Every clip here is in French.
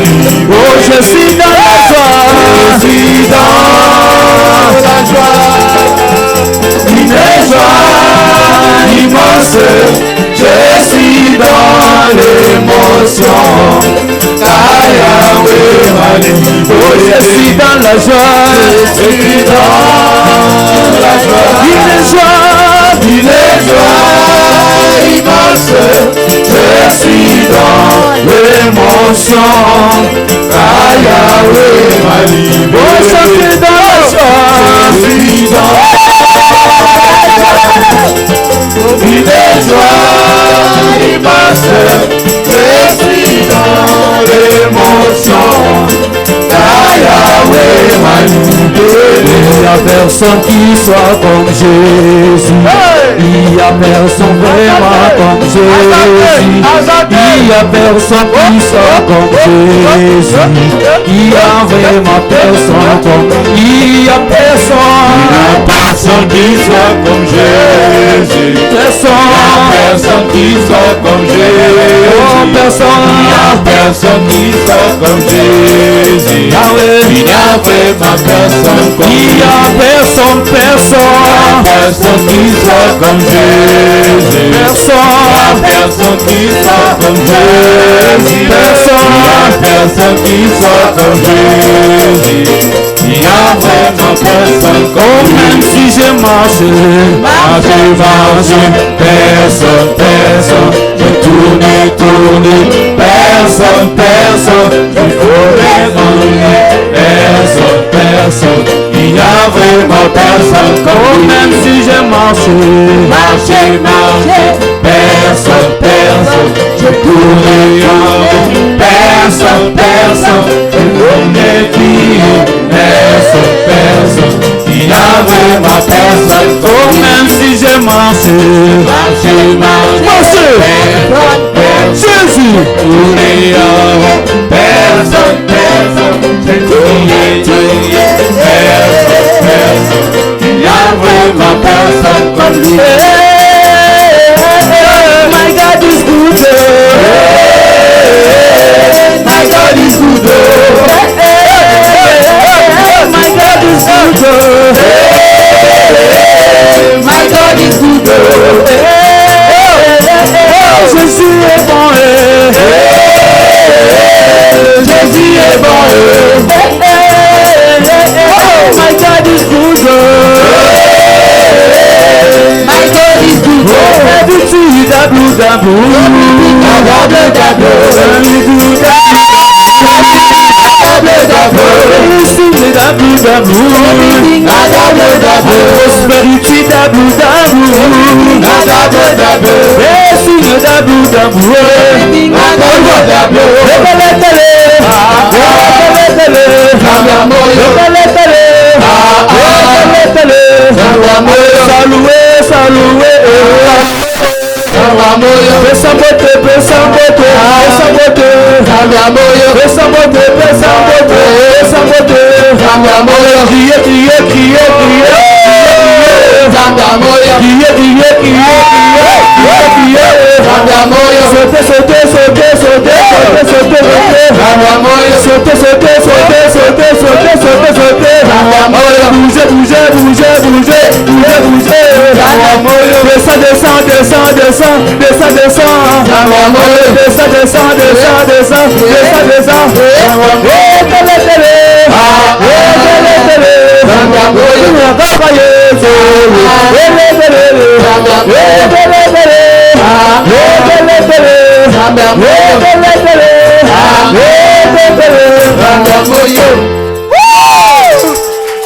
livre. Oh, je suis dans la joie. Je suis dans la joie. Une joie immense. Je suis dans l'émotion. Car Yahweh m'a libéré. Oh, je suis dans la joie. Je suis dans la joie. Une joie immense. Je suis dans l'émotion. Car Yahweh m'a libéré. Oh, je suis dans la joie. Je suis dans une joie immense. Je suis dans l'émotion. Car Yahweh m'a libéré. Il n'y a personne qui soit comme Jésus. Il n'y a personne vraiment comme Jésus. Il n'y a personne qui soit comme Jésus. Il n'y a vraiment personne comme. Il n'y a personne qui soit comme Jésus. Personne qui soit comme Jésus. Il n'y a personne qui soit comme Jésus. Il n'y a vraiment personne comme. Il n'y a personne qui soit comme Jésus. Personne qui soit comme Jésus. Personne qui soit comme Jésus. Il n'y a vraiment personne comme. Même si je marche, personne. Je tourne, personne. Je voudrais m'ennuyer, personne. Il n'y a vraiment personne comme. Même si je marche, personne. Je tourne, personne. Je voudrais crier, personne. Il n'y a vraiment personne comme. Même si je marche, Jésus, personne. Je crier, personne. Il n'y a vraiment personne comme lui. My God is good. My God is good. My God is good. My God is good. Jésus est bon. Jésus est bon. My God is good. My God is good. Everything double. Prosperity double.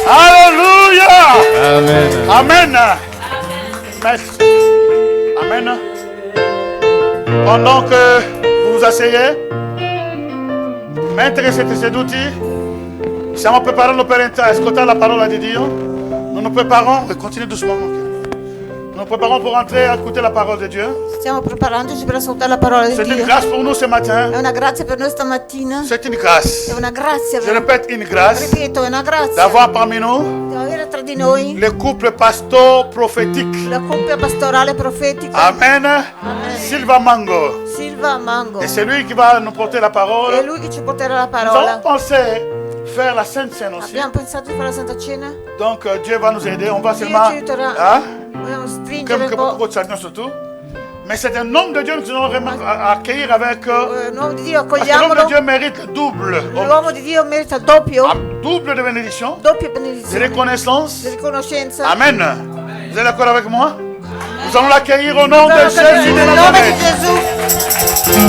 Alléluia. Amen. Merci. Amen. Pendant que vous vous asseyez, mentre siete seduti, stiamo preparando per ascoltare la parola di Dio. Nous nous préparons, continuez doucement. Nous nous préparons pour entrer et écouter la parole de Dieu. Stiamo preparandoci per ascoltare la parola di C'est une Dio. grâce pour nous ce matin. È una grazia per noi stamattina. C'est une grâce. È una grazia Je per répète, une grâce Ripeto, è una grazia d'avoir parmi nous di avere tra di noi le couples pastoraux prophétiques. la coppia pastorale profetica. Amen. Silva Mango. Silva Silva a Mango. Et c'est lui qui va nous porter la È parole. lui che ci porterà la Nous avons parola. pensé faire la Sainte Seine aussi. Abbiamo pensato di fare la Santa Cena? Donc Dieu va nous aider. On va Dio seulement... ci aiuterà. Hein? Dobbiamo stringere Comme un po'. beaucoup de chacun surtout. Mais c'est un homme de Dieu que nous allons vraiment accueillir avec... L'uomo di Dio, parce que l'homme de accogliamolo. Dieu mérite le double. L'uomo di Dio merita il doppio. Double de bénédiction, Doppia de benedizione. reconnaissance. Di riconoscenza. Amen. Vous êtes d'accord avec moi? Nous allons l'accueillir au nom de Jésus de Nel nome di Nazareth. Gesù.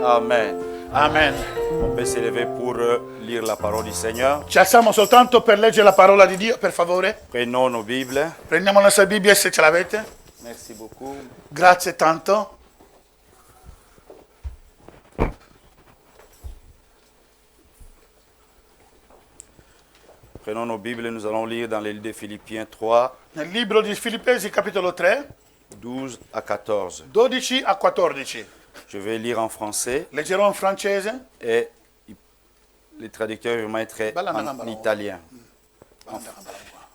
Amen. Amen. On peut s'élever pour lire la parole du Seigneur. Ci alziamo soltanto per leggere la parola di Dio, per favore. Prenons nos Bibles. Prendiamo la nostra Bibbia se ce l'avete. Merci beaucoup. Grazie tanto. Prenons nos Bibles, nous allons lire dans le livre de Philippiens 3, Nel libro di Filippesi, capitolo 3, 12 à 14. 12 a 14. Je vais lire en français Leggerò in francese. et le traducteur va mettre en italien.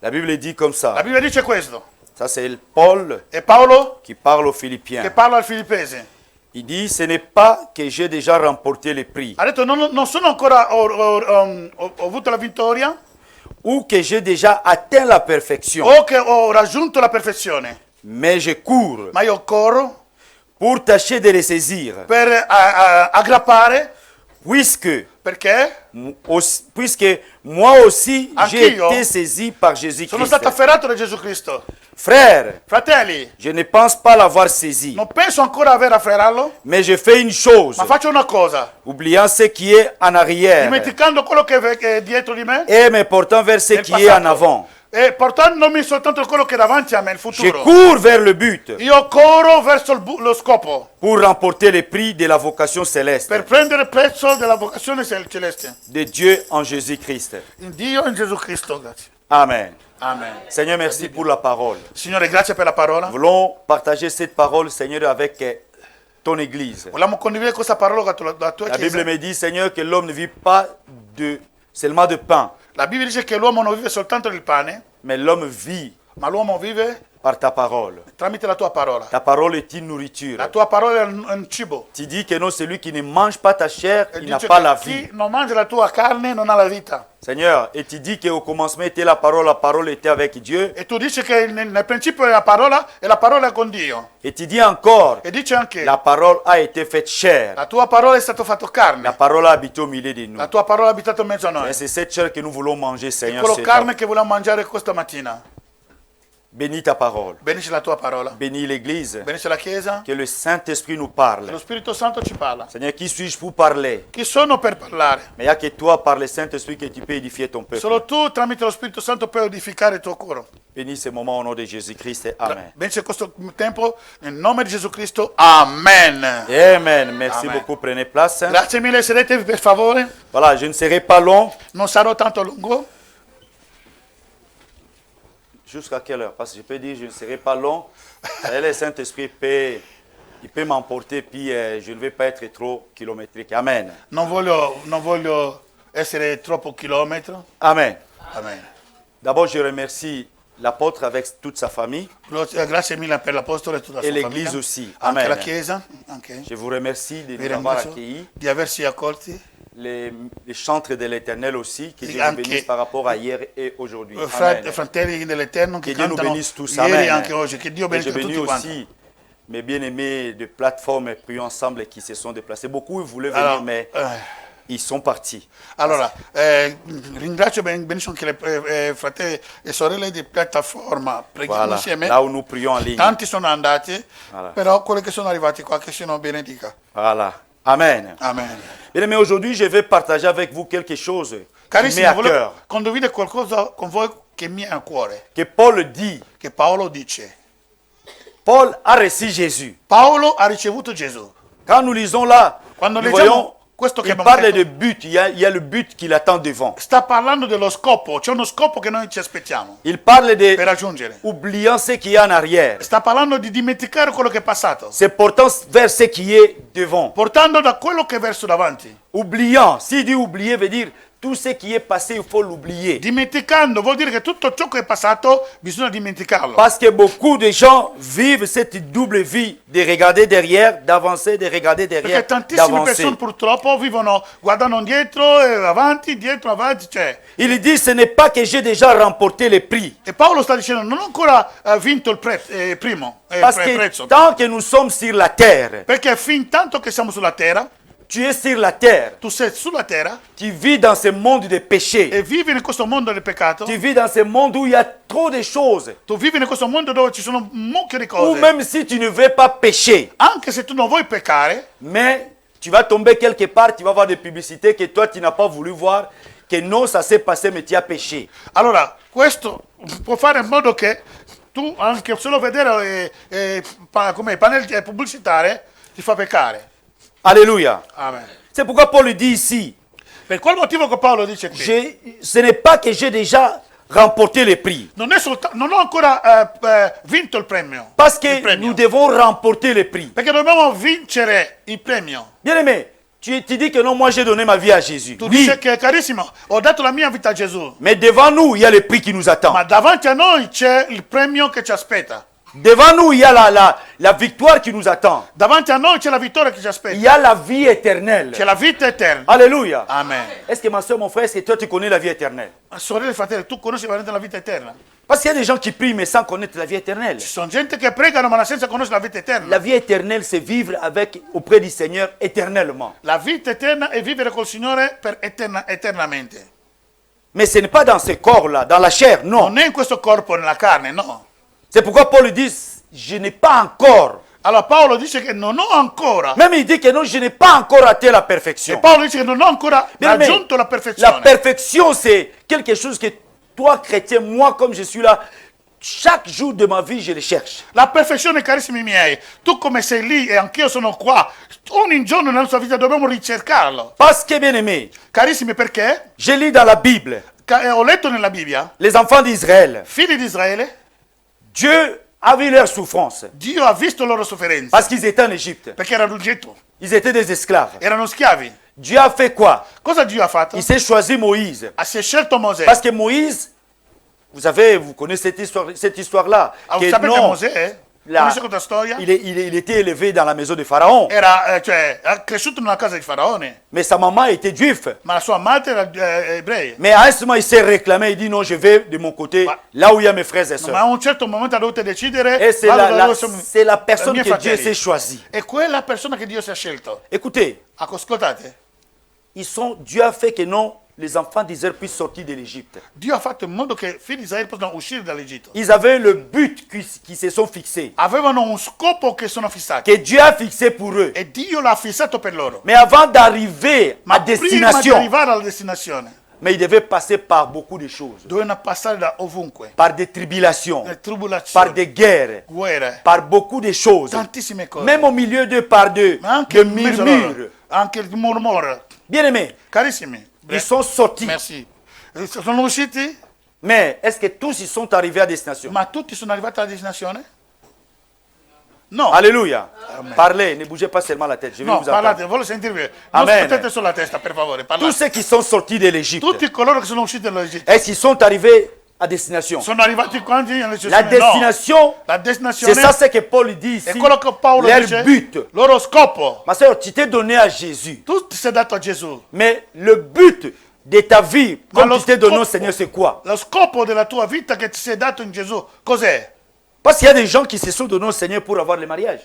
La Bible dit comme La ça. Bibbia dice questo. Ça c'est Paul E Paolo qui parle aux che Philippiens. parla al Filippesi. Il dit, ce n'est pas que j'ai déjà remporté le prix Ha detto non sono ancora ho avuto la vittoria ou que j'ai déjà atteint la perfection, o che ho raggiunto la perfezione, mais je cours ma io corro pour tâcher de les saisir, per aggrappare, puisque moi aussi j'ai Anch'io été saisi par sono Jésus-Christ. stato afferrato da Gesù Cristo. Frère, Fratelli, je ne pense pas l'avoir saisi, non penso ancora aver afferrarlo, mais je fais une chose, ma faccio una cosa, oubliant ce qui est en arrière dimenticando quello che è dietro di me et me portant vers ce nel qui est en passato, avant. e portandomi soltanto quello che è davanti a me, il Je futuro. cours vers le but Io corro verso lo scopo pour remporter le prix de la vocation céleste per prendere il prezzo della vocazione celeste. de Dieu en Jésus-Christ. In Dio e in Gesù Cristo, grazie. Amen. Amen. Seigneur, merci pour la parole. Signore, grazie per la parola. Nous voulons partager cette parole, Seigneur, avec ton Église. Vogliamo condividere questa parola con la tua La chiesa. Bible me dit, Seigneur, que l'homme ne vit pas seulement de pain, La Bibbia dice che l'uomo non vive soltanto del pane, mais l'homme vit ma l'uomo vive par ta parole. tramite la tua parola. Ta parole est une nourriture. La tua parola è un cibo. Tu dis que non, celui qui ne mange pas ta chair, E il n'a dice pas che la chi vie. non mangia la tua carne non ha la vita. Seigneur, et tu dis qu'au commencement était la parole était avec Dieu. E tu dici che nel principio è la parola e la parola è con Dio. Et tu dis encore, E dice anche la parole a été faite chair. la tua parola è stata fatta La carne. parole a habité au milieu de nous. La tua parola è abitata in mezzo a noi. Et c'est cette chair que nous voulons manger, Seigneur. Quello c'est carne che vogliamo mangiare questa mattina. Bénis ta parole. Benedici la tua parola. Bénis l'Église. Benedici la Chiesa. Que le Saint-Esprit nous Che parle. lo Spirito Santo ci parla. Seigneur, qui suis-je pour parler? Chi sono per parlare? Mais il n'y a que toi, par le Saint-Esprit, que tu peux édifier ton peuple. Solo tu tramite lo Spirito Santo puoi edificare il tuo cuore. Bénis ce moment au nom de Jésus-Christ. Amen. Benedici questo tempo nel nome di Gesù Cristo. Amen. Amen. Merci Amen. beaucoup. Prenez place. Grazie mille, sedetevi per favore. Voilà, je ne serai pas long. Non sarò tanto lungo. Jusqu'à quelle heure? Parce que je peux dire, je ne serai pas long. Le Saint-Esprit peut, il peut m'emporter, puis je ne vais pas être trop kilométrique. Amen. Non voglio essere troppo chilometro. Amen. Amen. D'abord, je remercie l'apôtre avec toute sa famille. Grazie mille per l'apostolo e tutta la Et sua famiglia. l'église aussi. Anche Amen. la chiesa. Anche. Je vous remercie de Vi nous avoir ringrazio accueillis. di averci accolti. Les chantres de l'éternel aussi. Que Dieu nous Anche- bénisse par rapport à hier et aujourd'hui. E fratelli dell'Eterno che Che Dio nous cantano bénisse tous. ieri Amen. e anche oggi. Che Dio Et je benedica bénis tutti quanti. aussi mes bien-aimés de plateforme Prions Ensemble qui se sont déplacés. Beaucoup voulaient venir, Alors, mais ils sont partis. Allora, ringrazio benissimo anche le fratelli e sorelle di piattaforma. Preghiamo Voilà, insieme. là où nous prions en ligne. Tanti sono andati, Voilà. però quelli che sono arrivati qua, che siano benedica. Voilà. Amen. Amen. Bien aimés, aujourd'hui, je vais partager avec vous quelque chose qui m'est Carissimi, à volevo cœur. condividere qualcosa con voi che mi è a cuore, Que Paul dit. che Paolo dice. Paul a reçu Jésus. Paolo ha ricevuto Gesù. Quand nous lisons là, Quando nous leggiamo voyons, questo che il abbiamo parle letto, de but. Il y a le but qui l'attend devant. sta parlando dello scopo, c'è uno scopo che noi ci aspettiamo Il parle de per raggiungere. oubliant ce qui est en arrière. Sta parlando di dimenticare quello che è passato, C'est portant vers ce qui est devant. portando da quello che è verso davanti. Oubliant. S'il dit oublier, veut dire tout ce qui est passé, il faut l'oublier. Dimenticando vuol dire che tutto ciò che è passato bisogna dimenticarlo. Parce que beaucoup de gens vivent cette double vie de regarder derrière, d'avancer, de regarder Perché derrière, tantissime d'avancer. persone purtroppo vivono guardando dietro e avanti, cioè. Il dit, ce n'est pas que j'ai déjà remporté le prix. E Paolo sta dicendo, non ho ancora vinto il Parce que prezzo. tant que nous sommes sur la terre, Perché fin tanto che siamo sulla terra, tu es sur la terre, tu sei sulla terra tu vis dans ce monde de péché. e vivi in questo mondo del peccato, Tu vis dans ce monde où il y a trop de choses. tu vivi in questo mondo dove ci sono un mucchio di Ou cose. même si tu ne veux pas pécher, Anche se tu non vuoi peccare, mais tu vas tomber quelque part, tu vas voir des publicités que toi tu n'as pas voulu voir, que non, ça s'est passé, mais tu as péché. allora questo può fare in modo che tu anche solo vedere come i pannelli pubblicitari ti fa peccare. Alléluia. Amen. C'est pourquoi Paul dit ici, Per qual motivo che Paolo dice qui? ce n'est pas que j'ai déjà remporté le prix. Non ho ancora vinto il premio. Parce Il que premio. nous devons remporter le prix. Perché dobbiamo vincere il premio. Bien aimé, tu dis que non, moi j'ai donné ma vie à Jésus. Tu Oui, dici che, carissimo, ho dato la mia vita a Gesù, mais devant nous, il y a le prix qui nous attend. ma davanti a noi c'è il premio che ci aspetta. Devant nous, il y a la victoire qui nous attend. Davanti a noi c'è la vittoria che ci Il aspetta. y a la vie éternelle. C'è la vita eterna. Alléluia. Amen. Est-ce que ma soeur, mon frère, est-ce que toi tu connais la vie éternelle? Sorelle e fratelli, tu conosci veramente la vita eterna? Parce qu'il y a des gens qui prient mais sans connaître la vie éternelle. Ci sono gente che pregano ma senza conoscere la vita eterna. La vie éternelle, c'est vivre auprès du Seigneur éternellement. La vita eterna è vivere col Signore per eternamente. Mais ce n'est pas dans ce corps-là, dans la chair, non. Non è in questo corpo, nella carne, no. C'est pourquoi Paul dit, je n'ai pas encore. Allora Paolo dice che non ho ancora. Même il dit que non, je n'ai pas encore atteint la E perfection. Paolo dice che non ho ancora Bien aimé, raggiunto la la perfezione. perfection, c'est quelque chose que toi, chrétien, moi, comme je suis là, chaque jour de ma vie, je le cherche. La perfezione, carissimi miei, tu come sei lì e anch'io sono qua, ogni giorno nella nostra vita dobbiamo ricercarlo. Parce que, bien aimé, Carissimi, perché? je lis dans la Bible, Ho letto nella Bibbia, les enfants d'Israël, figli di Israele, Dieu a vu leur souffrance. Dio ha visto le loro sofferenze, Parce qu'ils étaient en Égypte. perché erano in Egitto, Ils étaient des esclaves. erano schiavi. Dieu a fait quoi? Cosa Dio ha fatto? Il s'est choisi Moïse. Si è scelto Mosè. Parce que Moïse, vous connaissez cette histoire-là. Ah, Que sapete non, Mosè? là, Conoscete questa storia? il était élevé dans la maison de Pharaon. Era cresciuto nella casa di Faraone, Mais sa maman était juive. ma la sua madre era ebrea. Mais à un moment, il s'est réclamé. Il dit non, je vais de mon côté, Ma- là où il y a mes frères et Ma a sœurs. un certo momento ha dovuto decidere. Et c'est vado da dove c'est la personne miei que Dieu fratelli. s'est choisie. È quella persona che Dio si è scelto. Écoutez, Ascoltate, Dieu a fait que non, les enfants d'Israël puissent sortir de l'Égypte. Dio ha fatto in modo che i figli di Israele possano uscire dall'Egitto. Ils avaient le but qui se sont fixés, Avevano un scopo che sono fissati que Dieu a fixé pour eux. e Dio l'ha fissato per loro. Mais avant d'arriver Ma à prima di destination, arrivare alla destinazione mais ils devaient passer par beaucoup de choses, dovevano passare da ovunque. par des tribulations, Le par tribolazioni, des guerres, guerre, par beaucoup de choses. tantissime cose. Même au milieu d'eux, par de Ma anche de in mezzo a loro, murmures. anche il mormore. Bien aimés, Carissimi, ils sont sortis. merci. Sono usciti Mais est-ce que tous ils sont arrivés à destination? Ma tutti sono arrivati alla destinazione? No. Alléluia. Parlez, ne bougez pas seulement la tête. Je vais No, vous entendre. parlate, voglio sentirvi. Non Amen. scuotate sulla testa, per favore, parlate. Tous ceux qui sont sortis de l'Égypte, Tutti coloro che sono usciti dall'Egitto est-ce qu'ils sont arrivés à destination? sono arrivati quanti alla La No. destination, La c'est destinazione ça ce que Paul dit ici. è quello che Paolo Leur dice, but. loro scopo. Ma soeur, tu t'es donné à Jésus. Tu ti sei dato a Gesù. Mais le but de ta vie, Ma comme lo tu t'es donné au scopo- Seigneur, c'est quoi? Lo scopo della tua vita che ti sei dato in Gesù, cos'è? Parce qu'il y a des gens qui se sont donnés au Seigneur pour avoir le mariage.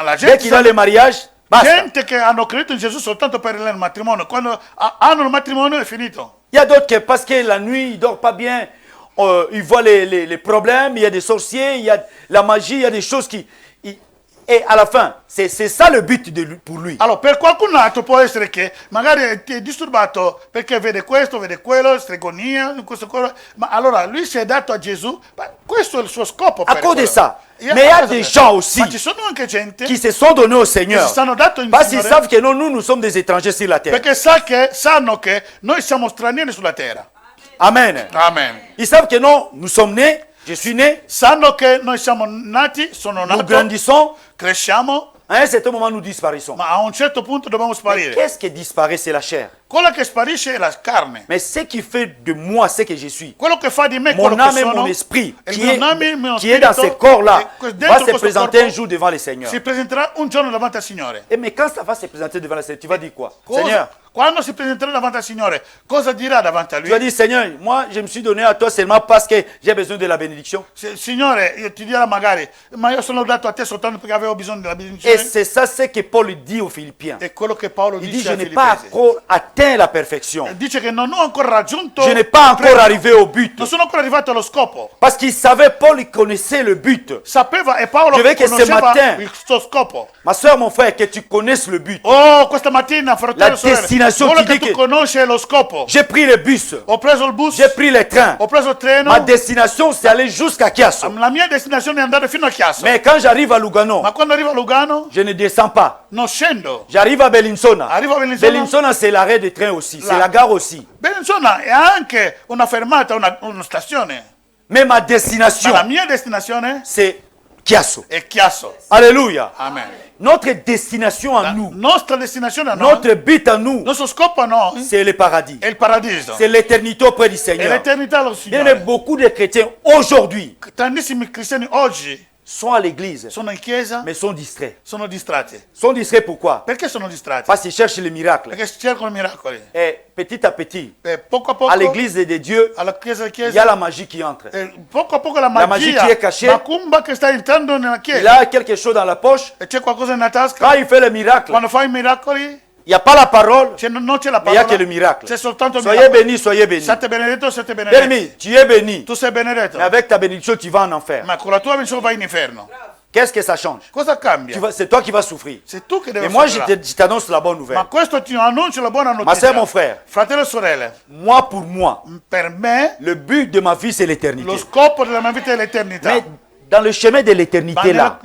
La Dès gente, qu'il a le mariage, basta. gente che hanno creduto in Gesù soltanto per il matrimonio. Quando hanno il matrimonio è finito. Il y a d'autres qui, parce que la nuit, ils ne dorment pas bien, ils voient les problèmes, il y a des sorciers, il y a la magie, il y a des choses qui... Et à la fin, c'est ça le but pour lui. Allora, per qualcun altro può essere che magari ti è disturbato perché vede questo, vede quello, stregonia, questo, quello. Ma allora lui si è dato a Gesù, ma questo è il suo scopo. À per cause de quello. ça. E a Mais il y a causa des di- gens aussi Ma ci sono anche gente qui se sont donnés au Seigneur. che si stanno dato in Parce qu'ils Signore savent que nous sommes des étrangers sur la terre. perché sanno che noi siamo stranieri sulla terra. Amen. Amen. Ils savent que non, nous sommes nés, je suis né, Sanno che noi siamo nati, sono nous nato, grandissons, cresciamo, à un certain moment nous disparaissons. ma a un certo punto dobbiamo Mais sparire. qu'est-ce qui disparaît? C'est la chair. Quello che sparisce è la carne. Mais ce qui fait de moi ce que je suis, Quello che fa di me mon quello che âme et sono, mon esprit, il qui mio est, anima e il mio qui est dans ce spirito, corps-là, e va dentro se questo présenter un corpo jour devant le Seigneur. si presenterà un giorno davanti al Signore. Et mais quand ça va se présenter devant le Seigneur, tu vas dire quoi? Cosa- Seigneur, Quando si presenterà davanti al Signore, cosa dirà davanti a tu vas Lui? dire, Seigneur, moi je me suis donné à toi seulement parce que j'ai besoin de la bénédiction. Signore, io ti dirà magari, ma io sono dato a te soltanto perché avevo bisogno della Et benedizione. c'est ça ce que Paul dit aux Philippiens. È quello che Paolo Il dit, dice je ai n'ai pas Filippesi. encore atteint la perfection. Dice che non ho ancora raggiunto, Je n'ai pas encore arrivé au but. non sono ancora arrivato allo scopo. Parce qu'il savait, Paul, il connaissait le but. Sapeva e Paolo Je veux que ce conosceva matin- il suo scopo. Ma soeur, mon frère, que tu connaisses le but. Oh, questa mattina, fratello La e sorelle, destination quello ti che dice tu conosci è lo scopo. J'ai pris le bus, Ho preso il bus, j'ai pris le train. ho preso il treno, Ma destination, c'est aller jusqu'à Chiasso. la mia destinazione è andare fino a Chiasso. Mais quand j'arrive à Lugano, Ma quando arrivo a Lugano, je ne descends pas. non scendo. J'arrive à Bellinzona. Arrivo a Bellinzona. Bellinzona, c'est l'arrêt de train aussi, c'est Là. la gare aussi. Bellinzona è anche una fermata, una stazione. Mais ma Ma destination, la mia destinazione c'est Chiasso. è Chiasso. Alléluia. Amen. Notre destination à La nous, nostra destinazione a noi, notre but à nous, il nostro scopo a noi c'est le paradis. è il paradiso. C'est l'éternité auprès du È Seigneur. l'eternità allo Il y a Signore. beaucoup de chrétiens aujourd'hui Tantissimi cristiani oggi sont à l'église, sono in chiesa, mais sont distraits. sono distratti. Sont distraits pourquoi? Perché sono distratti? Parce qu'ils cherchent le miracle. Perché cercano miracoli. Et petit à petit, E poco a poco, à l'église de Dieu, alla chiesa il y a chiesa, la magie qui entre. poco a poco la magie magia, qui est cachée. macumba che sta entrando nella Il chiesa. a quelque chose dans la poche. E c'è qualcosa nella tasca. Quand il fait le miracle, Quando fai i miracoli, il n'y a pas la parole, non c'è la mais il n'y a parola, que le miracle. c'è soltanto il Soyez miracolo. bénis, soyez bénis. Siate benedetto, siate benedetti. Bien-aimé, tu es béni. Tu sei benedetto, Mais avec ta bénédiction, tu vas en enfer. ma con la tua benedizione vai in inferno. Qu'est-ce que ça change? Cosa cambia? C'est toi qui vas souffrir. Sei tu che devi Et moi, je soffrire. je t'annonce la bonne nouvelle. Ma questo ti annuncio la buona Ma notizia. soeur, mon frère, Fratello e sorelle, moi pour moi, per me le but de ma vie, c'est l'éternité. lo scopo della mia vita è l'eternità. Mais dans le chemin de Ma l'éternité, là,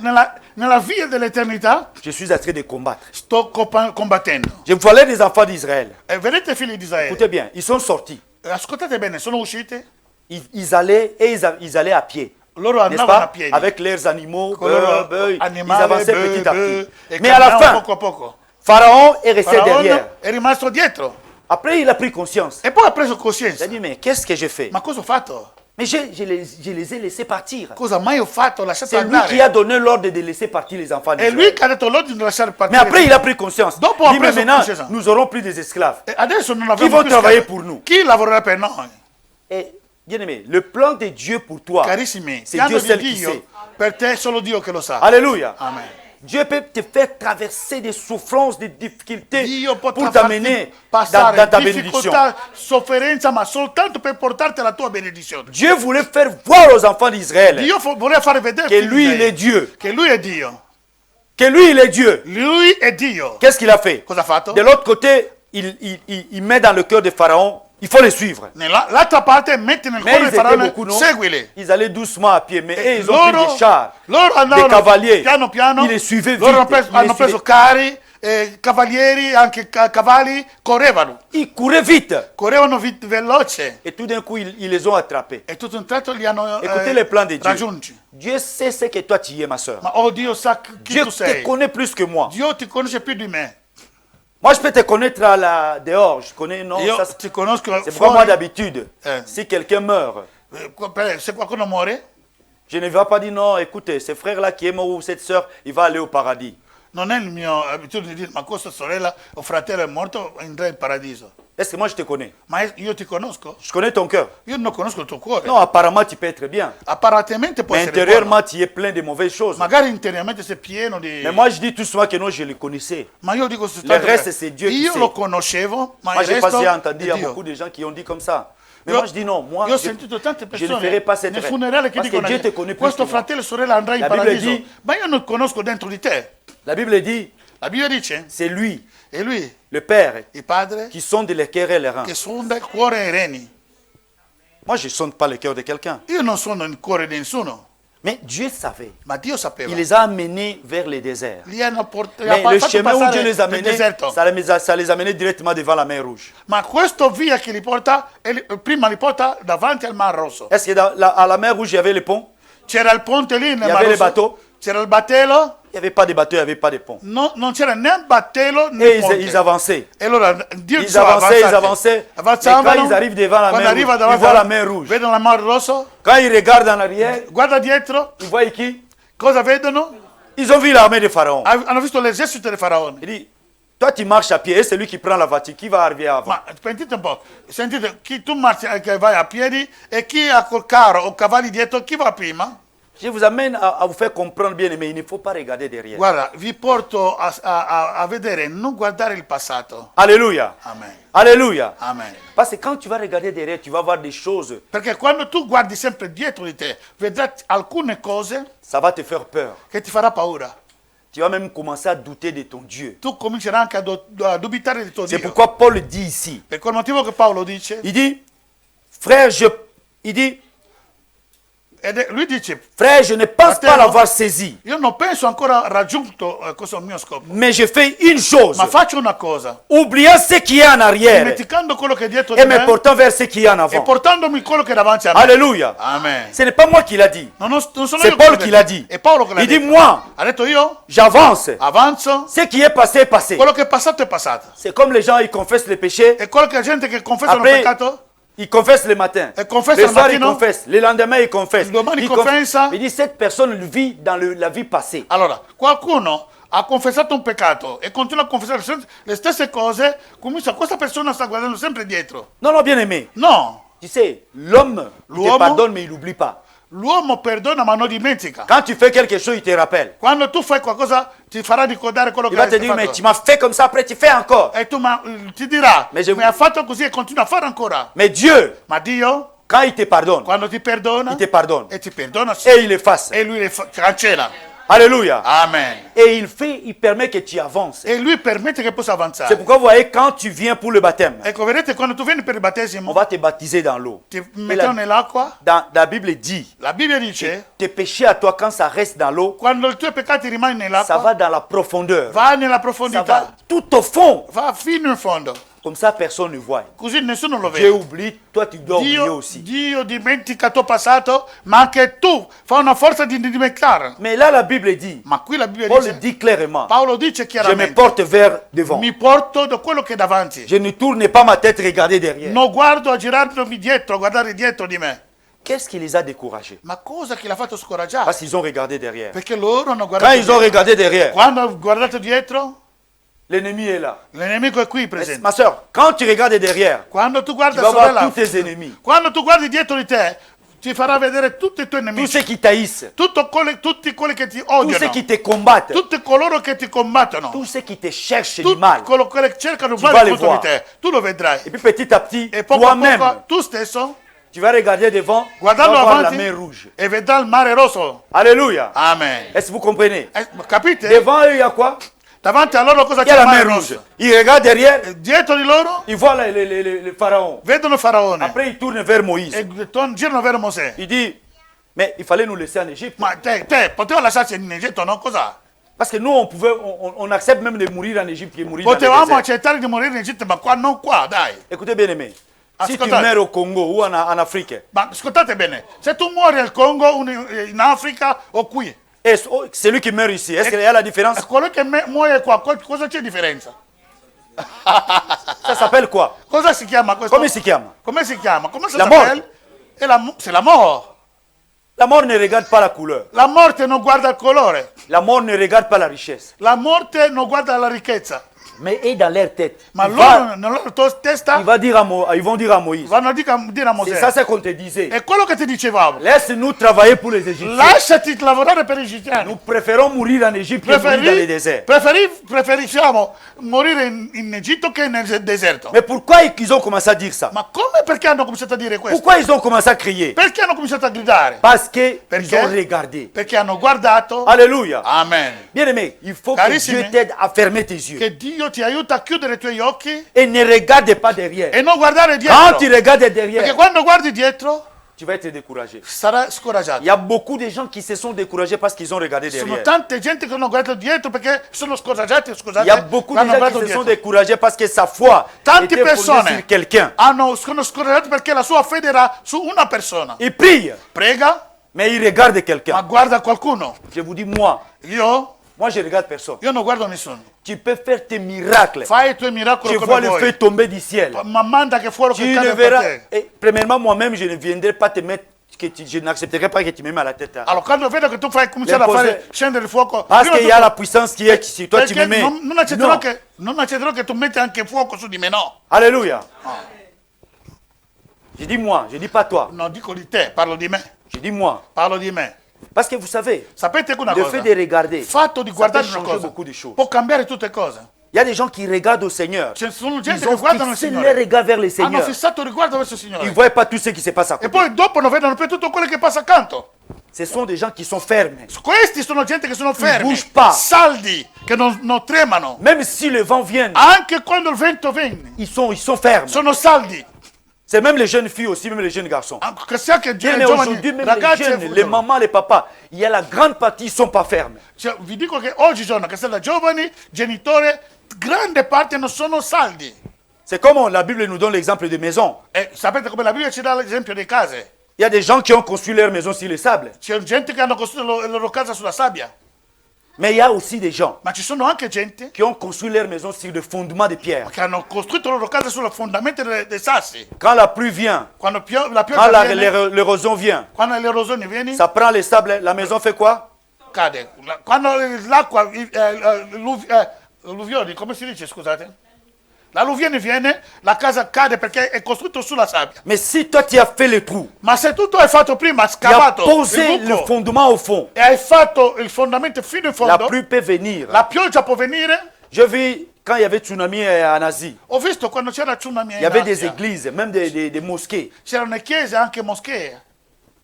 nella via dell'eternità je suis en train de combattre. sto combattendo. Je voyais des enfants d'Israël. E vedete figli di Israele, Écoutez bien, ils sont sortis. ascoltate bene, sono usciti, Ils allaient et ils allaient à pied. loro N'est-ce andavano a pas? piedi. Avec leurs animaux, Con i loro ils animali, avançaient petit à petit. e Mais à la camminavano fin, poco a poco. Pharaon est resté Faraone derrière. è rimasto dietro Après, il a pris conscience. e poi ha preso Il coscienza. a dit, mais qu'est-ce que j'ai fait? Ma cosa ho fatto? Mais je les ai laissés partir. Cosa mai ho fatto? Lasciate C'est lui qui a andare. donné l'ordre de laisser partir les enfants È lui d'Israël. che ha detto l'ordine di lasciare Mais partire. après, il a pris conscience. Dopo ha Il dit, mais preso maintenant, coscienza. nous aurons plus des esclaves. E adesso non Chi avremo vont più travailler schiavi. pour nous? Chi lavorerà per noi? Et, bien aimé, le plan de Dieu pour toi, Carissimi, c'est il Dieu piano seul di qui sait. Dio per te è solo Dio che lo sa. Alléluia. Amen. Dieu peut te faire traverser des souffrances, des difficultés Dio pour potrà t'amener farti passare dans ta bénédiction. difficoltà, sofferenza, ma soltanto per portarti alla tua benedizione. Dieu voulait faire voir aux enfants d'Israël Dio voleva fare vedere que ai figli lui, di il est Israele Dieu. che lui è Dio. Que lui, il est Dieu. Lui è Dio. Qu'est-ce qu'il a fait? Cosa ha fatto? De l'autre côté, il met dans le cœur de Pharaon, il faut les suivre. L'altra parte mette nel Mais cuore ils di étaient Faraone, beaucoup, non? seguili. Ils allaient doucement à pied, mais eux, ils ont Loro, pris des chars, loro des andavano cavaliers. piano piano, Ils les suivaient loro vite. Ils les hanno preso suivaient. carri cavalieri, anche cavalli, correvano. Ils couraient vite. Correvano veloce. Et tout d'un coup, ils les ont attrapés. E tutto un tratto li hanno Écoutez le plan de Dieu. raggiunti. Dieu sait ce que toi tu es, ma soeur. Ma oh, Dio sa chi Dieu tu te sei. connaît plus que moi. Dio ti conosce più di me. Moi, je peux te connaître dehors. Je connais, non, Io ça, ti conosco c'est pourquoi moi, fuori. d'habitude, si quelqu'un meurt, Se qualcuno muore, je ne vais pas dire non, écoutez, ce frère-là qui est mort ou cette soeur, il va aller au paradis. non è il mio abitudine di dire ma questa sorella o fratello è morto, andrà in paradiso. Est-ce que moi, je te connais? Ma io ti conosco? Je connais ton cœur. Io non conosco il tuo cuore. Non, apparemment, tu peux être bien. Apparentemente può Mais essere intérieurement, buono. tu es plein de mauvaises choses. Magari interiormente sei pieno di... Mais moi, je dis tout souvent que non, je le connaissais. Ma io dico Le reste, c'est Dieu qui io sait. lo conoscevo, ma Moi, il je n'ai pas resto entendu, il y a è Dio. beaucoup de gens qui ont dit comme ça. Mais Io- moi, je dis non, moi, io ho je, sentito tante je ne persone ferai pas cette nel rêve. funerale che Parce que dicono Dieu te connaît plus questo que moi. fratello e sorella andrà in La Bible paradiso. dit- Ma io non conosco dentro di te. La Bible dit, La Bibbia dice, c'est lui, è lui, le Père, il padre, qui sonde les cœurs et les reins. che sonda il cuore e i reni. Moi, je ne sonde pas le cœur de quelqu'un. Io non sono il cuore di nessuno, Mais Dieu savait. ma Dio sapeva. Il les a amenés vers le désert. Li hanno portati Mais le chemin où passare Dieu les a nel menés, deserto. ça les a menés directement devant la mer Rouge. Ma questo via che li porta, prima li porta davanti al Mar Rosso. Est-ce que à la mer Rouge, il y avait le pont? C'era il ponte lì Il nel y Mar avait les Rosso. bateaux. C'era il battello. Il n'y avait pas de bateau, il n'y avait pas de pont. No, non c'era né battello né Et ponte. ils avançaient. E allora Dio Ils diceva, avançaient, ils avanzate. avançaient. Avanzavano. Mais quand ils arrivent devant la Quando mer arriva Rouge, davanti ils voient la mer Rouge. vedono la Mar Rosso, Quand ils regardent en arrière, guarda dietro, ils voient qui? cosa vedono? Ils ont vu l'armée de Pharaon. Hanno visto l'esercito del faraone. Il dit, toi tu marches à pied et c'est lui qui prend la voiture. Qui va arriver avant? Ma sentite un po', sentite, chi tu marci che vai a piedi e chi ha col carro o cavalli dietro, chi va prima? Je vous amène à vous faire comprendre bien, mais il ne faut pas regarder derrière. Guarda, vi porto a vedere, non guardare il passato. Alléluia. Amen. Alléluia. Amen. Parce que quand tu vas regarder derrière, tu vas voir des choses, Perché quando tu guardi sempre dietro di te, vedrai alcune cose ça va te faire peur. che ti farà paura. Tu vas même commencer à douter de ton Dieu. Tu comincerai anche a dubitare di tuo C'est Dio. pourquoi Paul dit ici. Per quel motivo che Paolo dice, Il dit, frère, il dit, lui dice, frère, je ne pense pas Fratello, l'avoir saisi. io non penso ancora raggiunto questo mio scopo, Mais je fais une chose. ma faccio una cosa, Oubliant ce qui est en arrière dimenticando quello che è dietro di et me me portant vers ce qui est en e avant. portandomi quello che è davanti a me. Alléluia. Amen. Ce n'est pas moi qui l'a dit. Non sono C'est io Paul che qui l'ho l'a detto, dit. è Paolo che l'ha Il dit, detto. moi, Ha detto io j'avance. avanzo, Ce qui est passé est passé. quello che è passato è passato. C'est comme les gens, ils confessent les péchés. E quello che la gente che confessa il Après, peccato, ils confessent le matin. E confessa Le al soir, ils mattino. confessent. Le lendemain, ils confessent. Domani Ils confessa. Il dit, cette personne vit dans la vie passée. allora, qualcuno ha confessato un peccato e continua a confessare le stesse cose, comincia, questa persona sta guardando sempre dietro. Non, non, bien aimé. No, Tu sais, l'homme, il te L'uomo- pardonne, mais il n'oublie pas. l'uomo perdona ma non dimentica. Quand tu fais quelque chose, il te rappelle. Quando tu fai qualcosa ti farà ricordare quello Il che va te hai dire, mais fatto. tu m'as fait comme ça, après tu fais encore. E tu ti dirà, Ma je- mi ha fatto così e continua a fare ancora. Mais Dieu, Ma Dio, quand il te pardonne, quando ti perdona, il te pardonne. e ti perdona, sì, Et il efface. e lui le cancella. Alléluia. Amen. Et il permet que tu avances. E lui permette che possa C'est avanzare. pourquoi vous voyez, quand tu viens pour le baptême, Ecco, vedete, quando tu vieni per il on battesimo, va te baptiser dans l'eau. ti Et mettono nell'acqua. la Bible dit, La Bibbia dice, tes péchés à toi, quand ça reste dans l'eau, quando i tuoi peccati rimangono ça nell'acqua, va dans la profondeur. va nella Ça va profondità, tout au fond. va fino in fondo. Comme ça, personne ne voit. Così nessuno lo Dieu vede. oublie, toi tu dois oublier Dio, aussi. Dio dimentica il tuo passato, ma anche tu fa una forza di dimenticare. Mais là, la Bible dit, Ma qui la Bibbia Paul dice, dit clairement, Paolo dice je me chiaramente, porte vers devant. mi porto da quello che è davanti. Je ne tourne pas ma tête regarder derrière. Non guardo a girarmi dietro, a guardare dietro di me. Qu'est-ce qui les a découragés? Ma cosa che l'ha fatto scoraggiare? Parce qu'ils ont regardé derrière. Perché loro hanno Quand guardato ils ont dietro. regardé derrière, Quando hanno guardato dietro, l'ennemi est là. il nemico è qui Mais, presente. ma soeur, quand tu regardes derrière, Quando tu tu guardi vas voir sorella, tous tes ennemis, quando tu guardi dietro di te, ti farà vedere tutti i tuoi tous nemici, ceux qui taillissent, tutti quelli che ti tous ceux odiano, qui te combattent, tutti coloro che ti combattono, tous ceux qui te cherchent du tutti mal. coloro che cercano vas male les contro di voir. te. Tu lo vedrai. Et puis petit à petit, E poco a toi-même, poco tu stesso, tu vas regarder devant, tu vas guardando voir la avanti, mer rouge. e vedrai il mare rosso. Alléluia. Amen. Est-ce que vous comprenez? Capite? Devant eux, il y a quoi? Davanti a loro cosa Il y a c'è? la Il mare mer rouge. rosso. Ils regardent derrière, Dietro di loro ils voient le pharaon. vedono Faraone Après, ils tournent vers Moïse. e girano verso Mosè. Il dit, mais il fallait nous laisser en Égypte. Ma te poteva lasciarsi in Egitto, no? Cosa? Parce que nous, on accepte même de mourir en Égypte que mourir dans le Potevamo désert. accettare di morire in Egitto, ma qua non qua, dai. Écoutez bien aimé. Si tu Ascoltate. meurs au Congo ou en Afrique, Ma ascoltate bene, se tu muori al Congo, in Africa o qui, et celui qui meurt ici, est-ce qu'il y a la différence? quello che muore qua, cosa c'è differenza? Ça s'appelle quoi? Cosa si chiama questo? Come si chiama? Come si chiama? Come si La s'appelle? C'est la mort. La mort ne regarde pas la couleur. La morte non guarda il colore. La mort ne regarde pas la richesse. La morte non guarda la ricchezza. Mais est dans leur tête. Ma Il loro, va- nella loro testa, ils vont dire à Moïse. vanno a dire a C'est Mosè. ça ce qu'on te disait. È quello che ti dicevamo. Laisse-nous travailler pour les Égyptiens. Lasciati lavorare per gli egiziani. Nous préférons mourir en Égypte que mourir dans le désert. Preferisciamo morire in Egitto che nel deserto. Mais pourquoi ils ont commencé à dire ça? Ma come? Perché hanno cominciato a dire questo? Pourquoi ils ont commencé à crier? Perché hanno cominciato a gridare? Parce qu'ils Perché? ont regardé. Perché hanno guardato. Alléluia. Amen. Bien aimé, il faut que Carissimi. Dieu t'aide à fermer tes yeux. Che Dio ti aiuta a chiudere i tuoi occhi Et ne regarde pas derrière. e non guardare Quand dietro. tu regardes Perché derrière, quando guardi dietro tu vas être découragé. sarai scoraggiato. Il y a beaucoup de gens qui se sont découragés parce qu'ils ont regardé Ci sono derrière. tante gente che hanno guardato dietro perché sono scoraggiati, Il y a beaucoup de hanno gens guardato qui se sont dietro. découragés parce que sa foi Tante était fondée persone sur quelqu'un. sono scoraggiati perché la sua fede era su una persona. Il prie, Prega, mais il regarde ma quelqu'un. guarda qualcuno. Je vous dis, moi je regarde personne. Io non guardo nessuno. Tu peux faire tes miracles. Fai i tuoi miracoli Tu vois come le vuoi. feu tomber du ciel. Ma manda che fuori Tu che ne cade per verras. te. Et premièrement, moi-même, je ne viendrai pas te mettre. Je n'accepterai pas que tu me mets à la tête. Hein. Allora, quando vedo che tu fai cominciare Le a fare cose- scendere il fuoco, Parce prima qu'il y tu- a la puissance qui est sur toi, tu me perché mets. non accetterò Non. non accetterò che tu metti anche fuoco su di me, no. Alléluia. Je dis moi, je dis pas toi. Non dico di te, parlo di me. Je dis moi. Parlo di me. Parce que vous savez, Sapete che una le cosa? fait de regarder, Il fatto di ça guardare peut una changer cosa beaucoup de choses. può cambiare tutte cose. Il y a des gens qui regardent au Seigneur. Ci sono Ils gente che ont guardano il fixé leur Signore. regard vers le Hanno Seigneur. fissato il riguardo verso il Ils Signore. ne voient pas tout ce qui se passe à E côté. poi dopo non vedono più tutto quello che passa accanto. Ce sont des gens qui sont fermes. Questi sono gente che sono fermi, bougent pas. saldi, che non tremano. Même si le vent vient, Anche quando il vento viene, ils sont fermes. sono saldi. C'est même les jeunes filles aussi, même les jeunes garçons. Che sia che Bien, i mais giovani, aujourd'hui, même ragazzi les e jeunes, les mamans, les papas, il y a la grande partie, ils ne sont pas fermes. Cioè, vi dico che oggigiorno, che siano giovani, genitori, grande parte non sono saldi. C'est comme la Bible nous donne l'exemple des maisons. E sapete come la Bibbia ci dà l'esempio delle case? Il y a des gens qui ont construit leur maison sur le sable. C'è gente che hanno costruito la loro casa sulla sabbia, Mais il y a aussi des gens ma ci sono anche gente qui ont construit leur maison sur des fondements de pierre. che hanno costruito le loro case sulle fondamenta dei sassi. Quand la pluie vient, Quando la quand pioggia viene, l'érosion vient, quando l'erosione viene, ça prend le sable, la maison fait quoi? cade. Quando l'acqua, l'alluvione, come si dice, scusate? L'alluvione viene, la casa cade perché è costruito sulla sabbia. Mais si toi tu as fait le trou, Ma se tu hai fatto prima, tu as scavato posé il le buco fondement au fond, e hai fatto il fondamento fino in la fondo, pluie peut venir. la pioggia può venire. Je vis quand il y avait tsunami en Asie, Ho visto quando c'era tsunami il y in avait des Asia, églises, même des mosquées. c'erano chiese, anche moschee.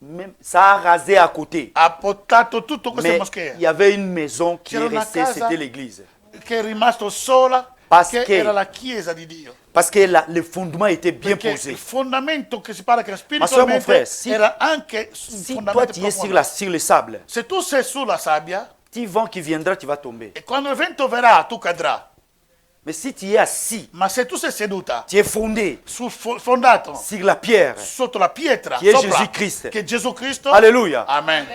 Même, ça a rasé à côté. Ha portato tutto queste Mais moschee. il y avait une maison qui est C'era una restée, casa- c'était l'église. Che è rimasto sola, Parce che che- era la chiesa di Dio. Parce que le fondement était bien Perché posé. il fondamento che si parla che Ma soeur, mon spiritualmente frère, si- era anche un Si toi fondamento tu es profondo. sur le sable, Se tu sei sulla sabbia petit vent qui viendra, tu vas tomber. e quando il vento verrà tu cadrai. Mais si tu es assis, Ma se tu sei seduta tu es fondé fondato sur la pierre, sotto la pietra Chi è sopra, Gesù Cristo. che è Gesù Cristo, Alléluia. amen.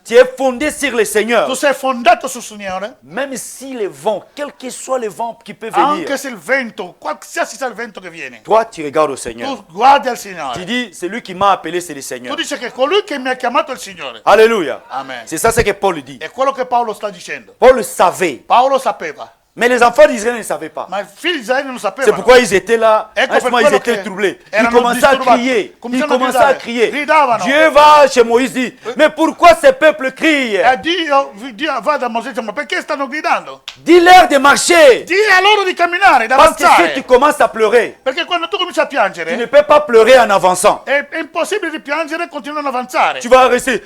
Tu es fondé sur le Seigneur. Tu sei fondato sul Signore, Même si le vent, quel que soit le vent qui peut venir, anche se il vento, qualsiasi sia il vento che viene, toi tu regardes au Seigneur. tu guardi al Tu Signore. dis, c'est lui qui m'a appelé, c'est le Tu Seigneur. dici che colui che mi ha chiamato è il Signore. Alléluia. Amen. C'est ça ce que Paul dit. È quello che Paolo sta dicendo. Paul savait. Paolo sapeva, Mais les enfants d'Israël ne savaient pas. ma i figli di Israele non C'est sapevano. pourquoi ils étaient là. Ecco À ce per moment, ils quello étaient che troublés. Ils erano commençaient à disturbati. crier. Ils Cominciano a commençaient à gridare. crier. Gridavano. Dieu va chez Moïse dit, mais pourquoi ces peuples crient? E Dio va da Mosè e dice, ma perché stanno gridando? Dis-leur de marcher. Dì a loro di camminare, di Parce que si tu avanzare. commences à pleurer, Perché quando tu cominci a tu ne piangere, peux pas pleurer en avançant. è impossibile di piangere continuando ad avanzare. Tu vas rester,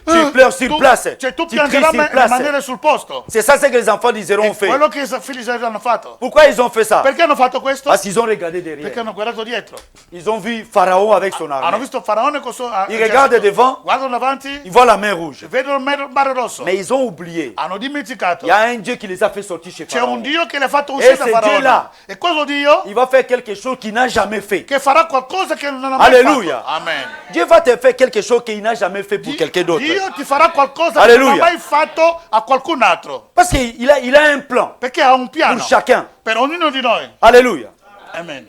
tu pleures sur place. Cioè tu Tu cries piangerai sur place. rimanere sul posto. C'est ça ce que les enfants d'Israël ont È fait. quello che i figli di Israele hanno fatto? Pourquoi ils ont fait ça? Perché hanno fatto questo? Parce qu'ils ont regardé derrière. Perché hanno guardato dietro. Ils ont vu Pharaon avec son Hanno armée. visto Faraone con il suo Ils regardent devant, guardano davanti, ils voient la mer rouge. vedono il mare rosso. Mais ils ont oublié. Hanno dimenticato. Il y a un Dieu qui les a fait sortir chez C'è un Pharaon. Dio che li ha fatto uscire da ce Faraone. Dio-là, E questo Dio il va faire quelque chose qu'il n'a jamais fait. che farà qualcosa che non ha mai Alléluia. fatto. Amen. Dieu va te faire quelque chose qu'il n'a jamais fait pour quelqu'un d'autre. Dio ti farà qualcosa Alléluia. che non ha mai fatto a qualcun altro. Parce qu'il a un plan Perché ha un piano pour chacun. per ognuno di noi. Alléluia. Amen.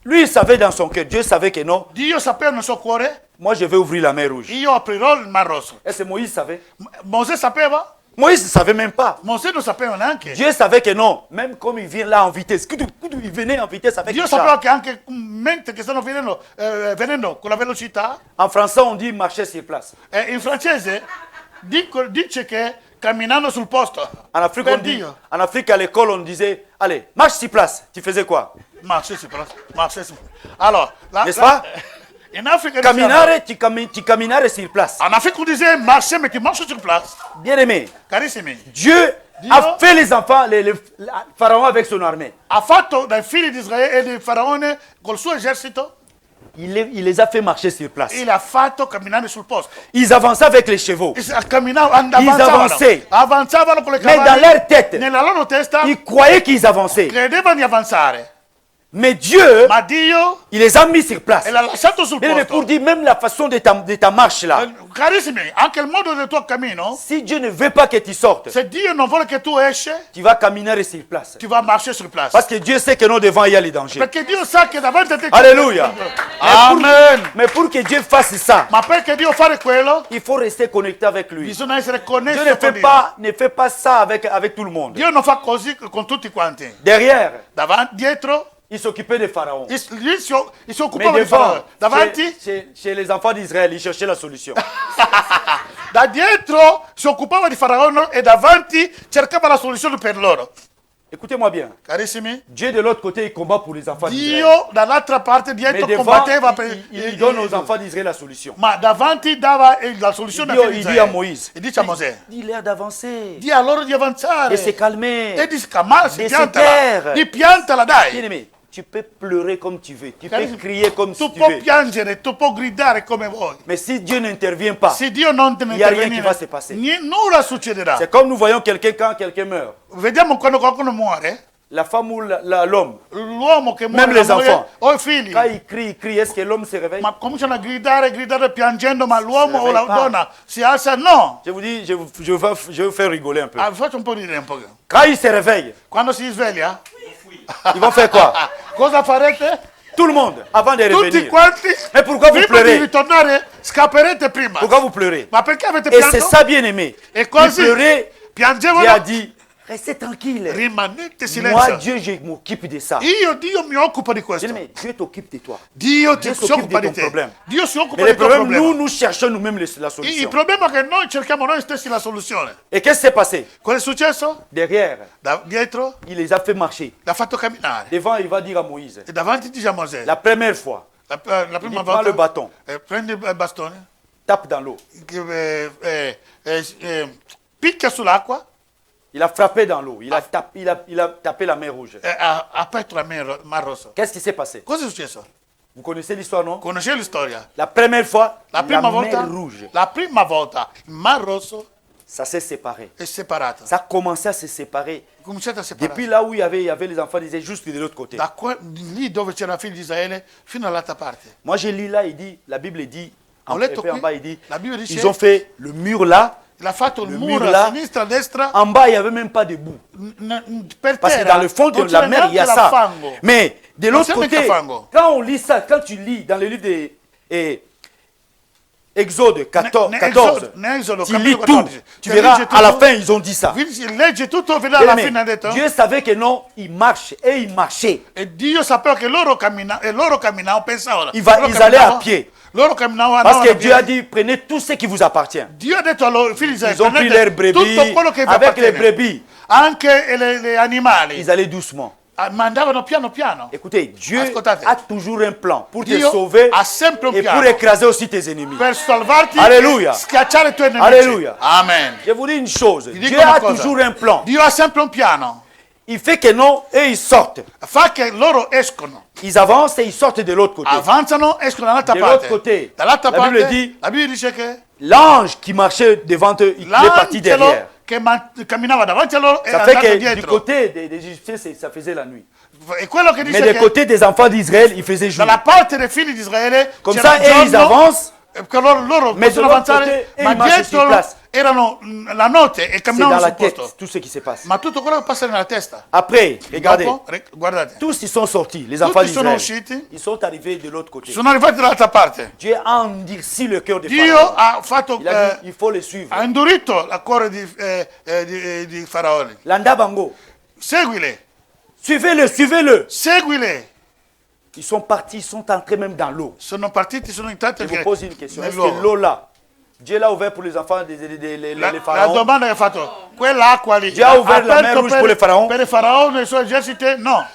Lui, il savait dans son cœur, Dieu savait que non, Dio sapeva nel suo cuore, moi je vais ouvrir la mer rouge. io aprirò il Mar Rosso. Est-ce que Moïse savait? Mosè sapeva? Moïse ne savait même pas. Mosè non sapeva neanche. Dieu savait que non, même comme il vient là en vitesse, il venait en vitesse avec Dio le sapeva char. che anche mentre che stanno venendo con la velocità, En français, on dit marcher sur place. in francese dice che camminando sul posto. En Afrique, Per on dit, Dio. en Afrique à l'école, on disait, allez, marche sur place. Tu faisais quoi? Marcher sur place. Marcher sur... Alors, N'est-ce pas? in Africa Camminare, tu camminare sur place. en Afrique on disait marcher, mais tu marches sur place. Bien aimé, Carissimi, Dieu Dio a fait les enfants, la Pharaon avec son armée. ha fatto dai figli di Israele e di Faraone col suo esercito, Il les a fait marcher sur place. e li ha fatto camminare sul posto. Ils avançaient avec les chevaux. Avanzavano con le Mais dans cavalli. leur tête, Nella loro testa ils croyaient qu'ils avançaient. credevano di avanzare, Mais Dieu, ma Dio il les a mis sur place. l'ha lasciato sul Mais pour posto. dire même la façon de ta marche là. Carissimi, anche il modo del tuo cammino, Si Dieu ne veut pas que tu sortes, se Dio non vuole che tu esci, tu vas caminer sur place. tu vas marcher sur place. Parce que Dieu sait que non devant il y a les dangers. Perché Dio sa che davanti a te c'è... Alléluia. Amen. Mais pour que Dieu fasse ça, Ma perché Dio fare quello, il faut rester connecté avec lui. bisogna essere Dieu connessi ne con fait Dio. ne fait pas ça avec tout le monde. Dio non fa così con tutti quanti. Derrière, Davanti, dietro, il s'occupait de Pharaon. lui si Mais occupava di Faraone. devant, Davanti, chez les enfants d'Israël, il cherchait la solution. da dietro si occupava di Faraone e davanti cercava la soluzione per loro. Écoutez-moi bien. Carissimi, Dieu de l'autre côté, il combat pour les enfants d'Israël. Dio dall'altra parte Mais dietro devant, combatteva per il donne aux enfants d'Israël la solution. Ma davanti dava la soluzione Il dit à Moïse, e dice a Mosè, dis-leur d'avancer di a loro di avanzare et se calmer. e di scamarsi, di piantala, sedere. di piantala dai. Bien-aimé, tu peux pleurer comme tu veux, tu peux Carissimi, crier comme tu tu puoi veux. piangere, tu puoi gridare come vuoi. Mais si Dieu n'intervient pas, Se Dio non te ne il n'y a rien qui interviene, va se passer. nulla succederà. C'est comme nous voyons quelqu'un quand quelqu'un meurt. Vediamo quando qualcuno muore, La femme ou l'homme, l'uomo che muore, Même les la moglie enfants. o i figli, quand il crie, est-ce que l'homme se réveille? ma cominciano a gridare piangendo, ma l'uomo o la réveille pas. donna si alza? No. Je vous dis, je vais vous faire rigoler un peu. Ah, faccio un po' ridere un po'. Quand il se réveille, Quando si sveglia, ils vont faire quoi? cosa farete? Tout le monde, avant de Tutti revenir. quanti, Mais pourquoi vous prima di pleurez? ritornare, scapperete prima. Pourquoi vous pleurez? Ma perché avete Et c'est pianto? ça, bien aimé. E Il così pleurait, Dieu a piangevano, dit, restez tranquille. rimanete Moi, silenzio. Dieu, je m'occupe de ça. Dio mi occupa di questo. Bien-aimé, Dieu t'occupe de toi. Dio Dieu si s'occupe occupa de di ton te. problème. Dio si occupa Mais le del tuo problème, problema. nous cherchons nous-mêmes la Il solution. problema è che noi cerchiamo noi stessi la soluzione. Et qu'est-ce qui s'est passé? Cosa è successo? Derrière, Dietro il les a fait marcher. l'ha fatto camminare. Devant, il va dire à Moïse, E davanti dice a Mosè, la première fois, la il prima dit, prends volta, le bâton, prendi il bastone, tape dans l'eau. Picchia sull'acqua, Il a frappé dans l'eau. Il a tapé la mer rouge. ha aperto la Mar Rosso. Qu'est-ce qui s'est passé? Cosa è successo? Vous connaissez l'histoire, non? Conoscete la storia? La première fois, La prima mer volta, rouge, la prima volta il Mar Rosso ça s'est séparé. è separato. Ça a commencé à se séparer. Cominciate a separare. Depuis là où il y avait les enfants d'Israël, juste de l'autre côté. Lì dove c'erano i figli di Israele fino all'altra parte. Moi, j'ai lu là, il dit, la Bible dit, Ho en, letto et puis en qui, bas, il dit, la Bible dice, ils ont fait le mur là. l'ha fatto il Le muro mur a là. sinistra, a destra. En bas, il n'y avait même pas de boue. Per Parce que terra dans le fond de non la c'era mer, il y a neanche ça. fango. Mais de l'autre c'è côté, mica fango. quand on lit ça, quand tu lis dans le livre de Exode 14, Esodo, tu capitolo lis tout, 14. tu Cioè, verras, legge à la tutto. fin, ils ont dit ça. Legge tutto, vedrà alla Mais fine ha detto. Dieu savait que non, il marche et il marchait. E Dio sapeva che loro camminavano, pensavano. Ils loro allaient à camminavano- pied. Loro camminavano. Parce que andavano Dieu a piedi. dit, prenez tout ce qui vous appartient. Dio ha detto a loro, figli di Israele, Ils ont pris prendete leurs brebis, tutto quello che vi avec les appartiene. brebis, Anche le animali. ils allaient doucement. mandavano piano piano. Écoutez, Dieu Ascoltate. a toujours un plan pour te Dio sauver ha sempre un et pour piano écraser aussi tes ennemis. per salvarti Alleluia. e schiacciare i tuoi nemici. Alleluia. Amen. Je vous dis une chose, Ti dico Dieu una a cosa. toujours un plan. Dio ha sempre un piano. Il fait que non et ils sortent. Fa che loro escono, Ils avancent et ils sortent de l'autre côté. avanzano, escono dall'altra De parte. l'autre côté, Dall'altra la Bible parte, dit- la Bibbia dice che L'ange qui marchait devant eux, il est parti derrière. l'angelo che camminava davanti a loro è Ça fait andato que du dietro. côté des Égyptiens, ça faisait la nuit. E quello che Mais dice du che côté des enfants d'Israël, il faisait jour. dalla parte dei figli di Israele Comme c'era ça, il et ils giorno, avancent. che loro Mais possono de l'autre avanzare, côté, e ma ils marchent dietro sur place. erano la notte e C'est camminavano dans la sul tête, posto. tout ce qui se passe. Ma tutto quello che passa nella testa. Après, regardez, Dopo, guardate, tous ils sont sortis, les enfants tutti sono d'Israël. usciti, Ils sont arrivés de l'autre côté. sono arrivati dall'altra parte. Dieu a endurci le cœur des Dio pharaons. ha fatto, Il a dit, il faut les suivre. ha indurito il cuore di Faraone. Landabango, Seguile, suivez-le, suivez-le. seguile. Ils sont partis, ils sont entrés même dans l'eau. Sono partiti, sono entrati Je vous pose une question. Est-ce nell'uomo. que l'eau là, Dieu l'a ouvert pour les enfants des La pharaons? domanda che ha fatto, quell'acqua lì Dio ha aperto la mer Rouge per le faraoni? per i faraoni e i suoi eserciti? No.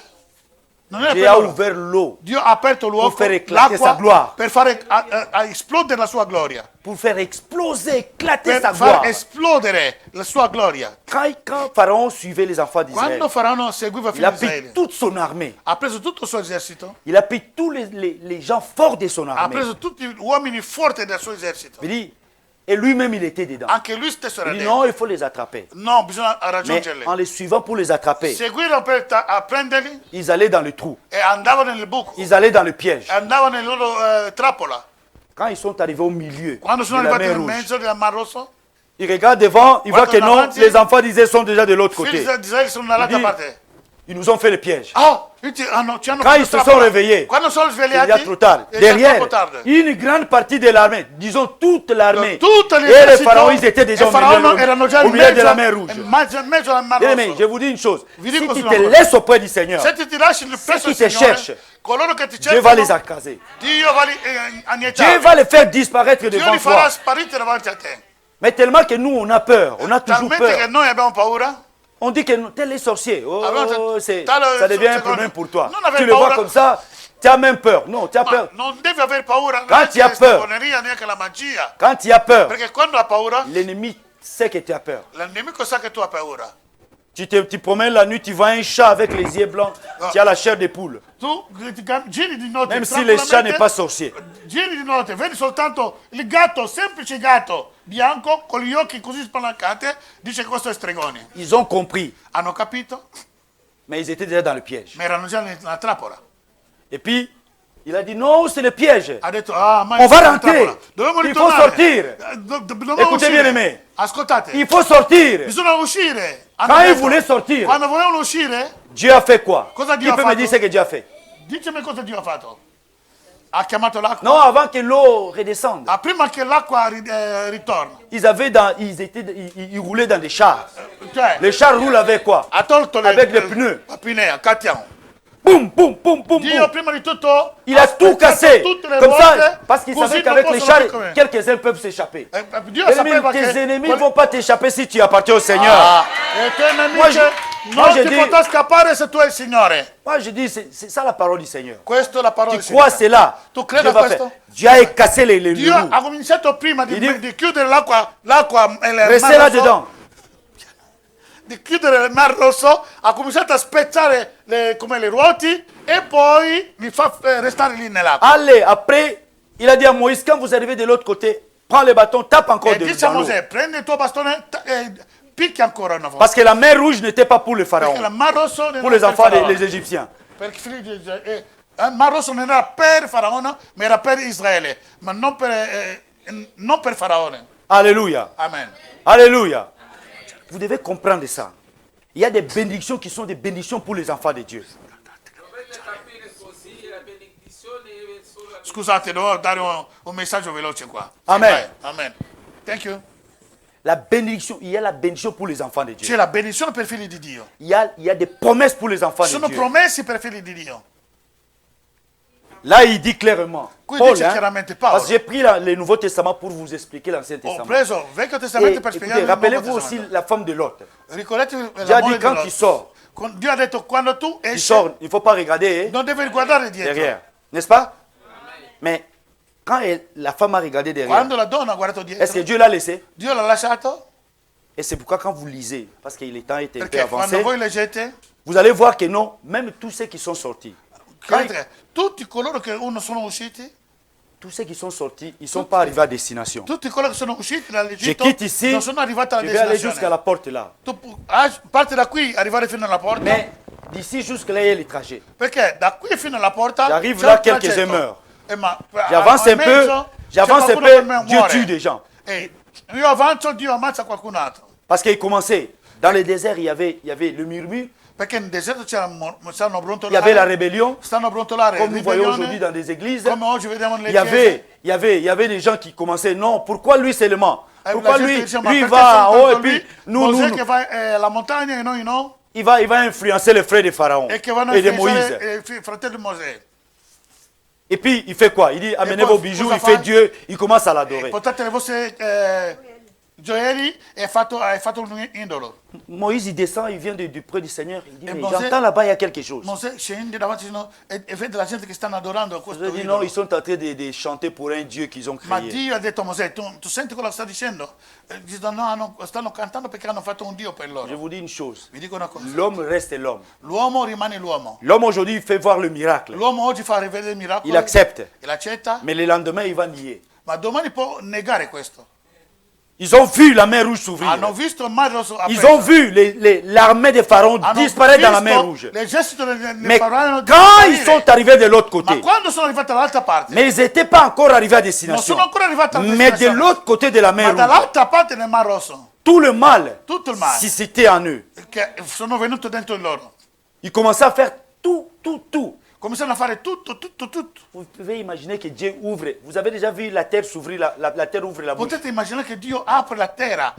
Non è Dieu per a loro. ouvert l'eau Dio ha aperto l'uovo, faire éclater sa gloire. l'acqua per fare a esplodere la sua gloria. pour faire exploser, éclater Per sa far gloire. esplodere la sua gloria. Quand Pharaon suivait les enfants d'Israël, Quando Faraone seguiva i il figli a di pris Israele, toute son armée. ha preso tutto il suo esercito, Il a pris tous les gens forts de son ha armée. preso tutti gli uomini forti del suo esercito. Il dit, et lui-même il était dedans. Anche lui stesso era Il dit dentro. non, il faut les attraper. No, bisogna Mais raggiungerli. en les suivant pour les attraper, Seguirlo per a prenderli ils allaient dans le trou, e andavano nel buco, ils allaient dans le piège. andavano nel loro trappola. Quand ils sont arrivés au milieu Quando sono de la arrivati mer nel Rouge, mezzo del Mar Rosso, ils regardent devant, ils voient que Guardano non, avanti. les enfants d'Israël sont déjà de l'autre i figli côté. di Israele sono dall'altra Il dit- parte. Ils nous ont fait le piège. Oh, ci hanno Quand ils se fatto sont trappola. réveillés, Quando sono il y a svegliati, trop tard. è già Derrière, troppo tardi. une grande partie de l'armée, disons toute l'armée, Tutte et les l'esercito pharaons, ils étaient déjà e Faraone au erano già milieu, in au milieu de mezzo, la mer Rouge. in mezzo al Mar Bien-aimé, je Rosso. vous dis une chose. Vi Si dico tu solo te una cosa. laisses auprès du Seigneur, Se ti lasci presso chi il te Signore, cherche, coloro che ti Dieu va les cercano, accaser. Dio va li Dieu annientare. va les faire disparaître Dio devant li farà toi. sparire davanti a te. Mais tellement que nous, on a peur, on a toujours Talmente che peur. noi abbiamo paura. On dit que tel est sorcier. Oh, Alors, ça t'as devient un secondo- problème pour toi. non avere Tu le vois paura. comme ça, tu as même peur. Non, tu as Ma peur. non devi avere paura Quand neanche tu as la peur. stregoneria, neanche la magia. Quand tu as peur, Perché quando ha paura, l'ennemi sait que tu as peur. il nemico sa che tu hai paura. Tu promènes la nuit, tu vois un chat avec les yeux blancs, tu as la chair de poule. Tu giri di notte, Même si le chat n'est pas sorcier. giri di notte, vedi soltanto il gatto, semplice gatto, bianco, con gli occhi così spalancati, dice che questo è stregone. Ils ont compris, Hanno capito? mais ils étaient déjà dans le piège. Ma erano già nella trappola. Et puis, il a dit non, c'est le piège. Ha detto, ah, ma On va nella rentrer. trappola. Dobbiamo Il faut ritornare. sortir. Dobbiamo Écoutez bien uscire. aimé. Ascoltate, Il faut sortir. bisogna uscire. Hanno Quand ils detto, voulaient sortir, quando volevano uscire, Dieu a fait quoi? Cosa Qui Dio ha peut me fatto? dire ce que Dieu a fait? ditemi cosa Dio ha fatto. Ha chiamato l'acqua. Non, avant que l'eau redescende. Ah, prima che l'acqua ritorna. Ils roulaient dans des chars. Cioè, Les chars roulent avec quoi? ha tolto Avec les pneus. la pinea, cattiamo. Boum, boum, boum, boum, Dio boum. prima di tutto Il a tout spezzato cassé. tutte le Comme volte, ça, parce qu'il così savait non qu'avec les possono chars, più come- quelques-uns peuvent s'échapper. Dio Ennemi, sapeva tes che ennemis ne vont pas t'échapper si tu appartiens au Seigneur. e i tuoi nemici Moi, je non ti dis- potrà scappare se tu hai il Signore. Moi, je dis, c'est ça la parole du Seigneur. Questa è la parola Tu del crois Signore. cela? Tu credi Dieu a va questo? faire. Dieu a cassé les Dio roues. ha cominciato prima Il dit- di chiudere l'acqua e il Restez Mar Rosso, là-dedans. di chiudere il Mar Rosso, ha cominciato a spezzare come le ruote e poi li fa restare lì nell'acqua. Allez, après, il a dit à Moïse, quand vous arrivez de l'autre côté, prends le bâton, tape encore E dice a dans l'eau. Mosè, prendi il tuo bastone e picchia ancora una volta. Parce que la mer rouge n'était pas pour le Perché il pharaon, Mar Rosso non pour era les per enfants, Faraone. les Égyptiens. Per i figli di Israele. Il Mar Rosso non era per Faraone, ma era per Israele, ma non per Faraone. Alléluia. Amen. Alléluia. Vous devez comprendre ça. Il y a des bénédictions qui sont des bénédictions pour les enfants de Dieu. Dovete capire così la benedizione è solo la Scusate, devo dare un messaggio veloce qua. Amen. Vai, amen. Thank you. La bénédiction, il y a la bénédiction pour les enfants de Dieu. C'è la benedizione per i figli di Dio. Il y a des promesses pour les enfants Ci de sono Dieu. promessi per i figli di Dio. Là, il dit clairement. Qui Paul, dice hein, chiaramente Paolo. parce que j'ai pris le Nouveau Testament pour vous expliquer l'Ancien Ho Testament. preso il Vecchio Et, Testamento per écoutez, spiegare il Nuovo rappelez-vous aussi Testamento. la femme de Lot. Ricordatevi Dieu a l'amore dit di quand Lot. tu sors, Dio ha detto quando tu il esci, sort, il ne faut pas regarder non devi guardare dietro. derrière. N'est-ce pas? Mais quand la femme a regardé derrière, Quando la donna ha guardato est-ce que dietro, Dieu l'a laissé? Dio l'ha lasciato? Et c'est pourquoi quand vous lisez, parce que le temps est un peu Perché avancé, quando voi leggete, vous allez voir que non, même tous ceux qui sont sortis, credete, tutti coloro che sono usciti, tous ceux qui sont sortis, ils ne sont pas arrivés à destination. tutti coloro che sono usciti Je dall'Egitto quitte ici, non sono arrivati alla je vais aller jusqu'à destinazione. la porte là. Tu parti da qui, arrivare fino alla porta, Mais d'ici jusque-là, il y a le trajet. perché da qui fino alla porta J'arrive c'è là, un quelques traghetto. heures. Ma J'avance in un peu, mezzo j'avance c'è un qualcuno peu, che Dieu muore. tue des gens. E io avanzo, Dio ammazza qualcun altro. Parce qu'il commençait, dans le désert, il y avait le murmure, Perché nel deserto stanno il y avait la brontolare, rébellion, stanno brontolare, comme nous voyons ribellione, aujourd'hui dans des églises. come oggi vediamo nelle Il y chiese. avait des gens qui commençaient, non, pourquoi lui seulement? La Pourquoi gente lui, dice, ma lui perché va en haut et soltanto puis lui, nous, Mosè nous, che va alla montagna e noi no? il va influencer les frères de Pharaon E che vanno a et de Moïse. influenzare i fratelli di Mosè. Et puis il fait quoi? Il dit amenez poi, vos bijoux, cosa il fait fa? Dieu, il commence à l'adorer. Portate le vostre gioielli e hai fatto un idolo. Moïse il descend, il vient du près du Seigneur, il dit Et mais Mosè- j'entends là-bas il y a quelque chose. Mosè scende davanti e vede la gente che stanno adorando Je questo dis non, idolo. ils sont en train de chanter pour un Dieu qu'ils ont Ma créé. Dio ha detto a Mosè, tu senti cosa sta dicendo? Dicono, no, stanno cantando perché hanno fatto un Dio per Je loro. vous dis une chose, Vi dico una cosa, l'homme reste l'homme. l'uomo rimane l'uomo. L'homme aujourd'hui il fait voir le miracle, L'uomo oggi fa rivedere il miracolo, il accepte, e l'accetta, mais le lendemain il va nier. ma domani può negare questo. Ils ont vu la mer rouge s'ouvrir. Hanno visto il mare rosso Ils aperto. ont vu l'armée de Pharaon Hanno disparaître dans la visto mer rouge. l'esercito del Mais Faraone quand ils disparire. sont arrivés de l'autre Ma côté, quando sono arrivati dall'altra parte, mais ils n'étaient pas encore arrivés à non destination. sono ancora arrivati alla Mais de destinazione, l'autre côté de la ma mer rouge, dall'altra parte del Mar Rosso, tout le mal tutto il mare suscité en eux. che sono venuti dentro di loro, Ils commençaient à faire tout. cominciano a fare tutto. Vous pouvez imaginer que Dieu ouvre. Vous avez déjà vu la terre s'ouvrir, la terre ouvre la bouche. Potete immaginare che Dio apre la terra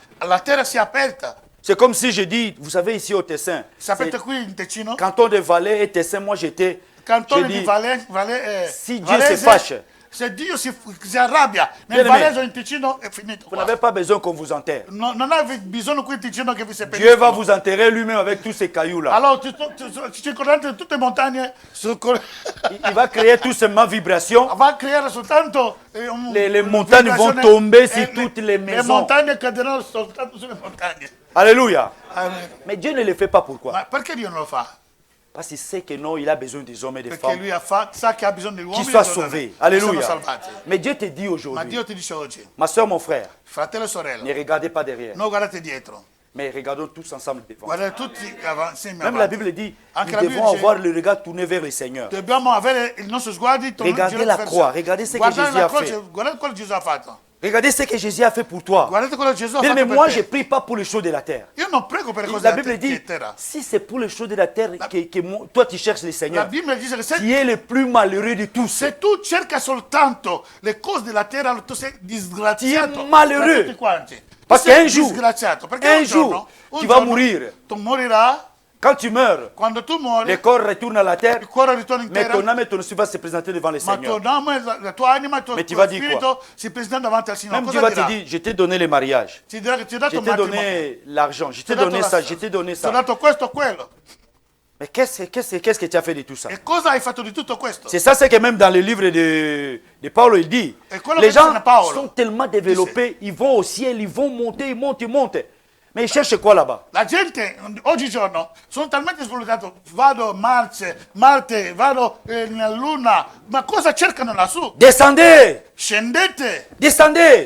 si è aperta. C'est comme si je dis, vous savez ici au Tessin, Sapete c'est qui in Ticino, canton de Valais et Tessin, moi j'étais, cantone je di dis, si Dio Valese, si fâche, se Dio si arrabbia nel Bien aimé. Valeso in Ticino è finito vous qua. n'avez pas besoin qu'on vous enterre. Non avete bisogno qui in Ticino che vi Dieu va seppelliscono. vous enterrer lui-même avec tous ces cailloux-là. Allora ci circondate tutte le montagne Il va créer tout seulement vibration. va a creare soltanto Le montagne vont tomber sur toutes les Le maisons. montagne caderanno soltanto sulle montagne. Alléluia. Amen. Mais Dieu ne le fait pas pourquoi? Ma perché Dio non lo fa? Parce qu'il sait que non, il a besoin des hommes et des Perché femmes lui sa che ha bisogno degli qui uomini soient e delle donne sauvés. che sono Alléluia. salvati. Mais Dieu te dit Ma aujourd'hui, Dio ti dice oggi, ma soeur, mon frère, fratello e sorella, ne regardez pas derrière, non guardate dietro, mais regardons tous ensemble devant. guardate tutti insieme Même la avanti. Bible dit, Anche nous la Bibbia devons dice- avoir le regard tourné vers le Seigneur. Dobbiamo avere il nostro sguardo Regardez la croix, regardez ce que Jésus a fait. Guardate quello che Gesù ha fatto. Regardez ce que Jésus a fait pour toi. Guardate quello che Gesù ha Bien, fatto mais moi, je per ne te. prie pas pour les choses de la terre. Io non prego per le cose La della Bible dit, terra. si c'est pour les choses de la terre toi tu cherches le La Seigneur, Bibbia dice che qui est le plus malheureux de tous. se tu cerca soltanto le cose della terra, tu sei disgraziato. Ti è malheureux. Da tutti quanti. Parce Tu sei qu'un jour, disgraziato, perché un un jour, giorno, tu vas mourir. Tu morirai. Quand tu meurs, Quando tu muori, le corps retourne à la terre, il cuore ritorna in mais terra. ton âme et ton esprit vont se présenter devant le Ma Seigneur. tuo nome, la tua anima, il tuo Mais tu vas dire spirito si presenta davanti al Signore. Même Dieu Cosa va te dirà? dire, je t'ai donné le mariage, Ti dirà che ti ho je dato t'ai matrimonio. donné l'argent, je Ti t'ai ho dato donné la- ça, je t'ai donné Ti ho ça. dato questo, quello. Mais qu'est-ce que tu as fait de tout ça? E cosa hai fatto di tutto questo? C'est ça, c'est que même dans le livre de Paul, il dit, Et quello les che gens dice Paolo, sont tellement développés, ils vont au ciel, ils vont monter, ils montent, ils montent. Mais ils cherchent quoi là-bas? La gente oggigiorno sono talmente svoltato, vado a Marte, vado nella Luna, ma cosa cercano lassù? Descendez! Scendete,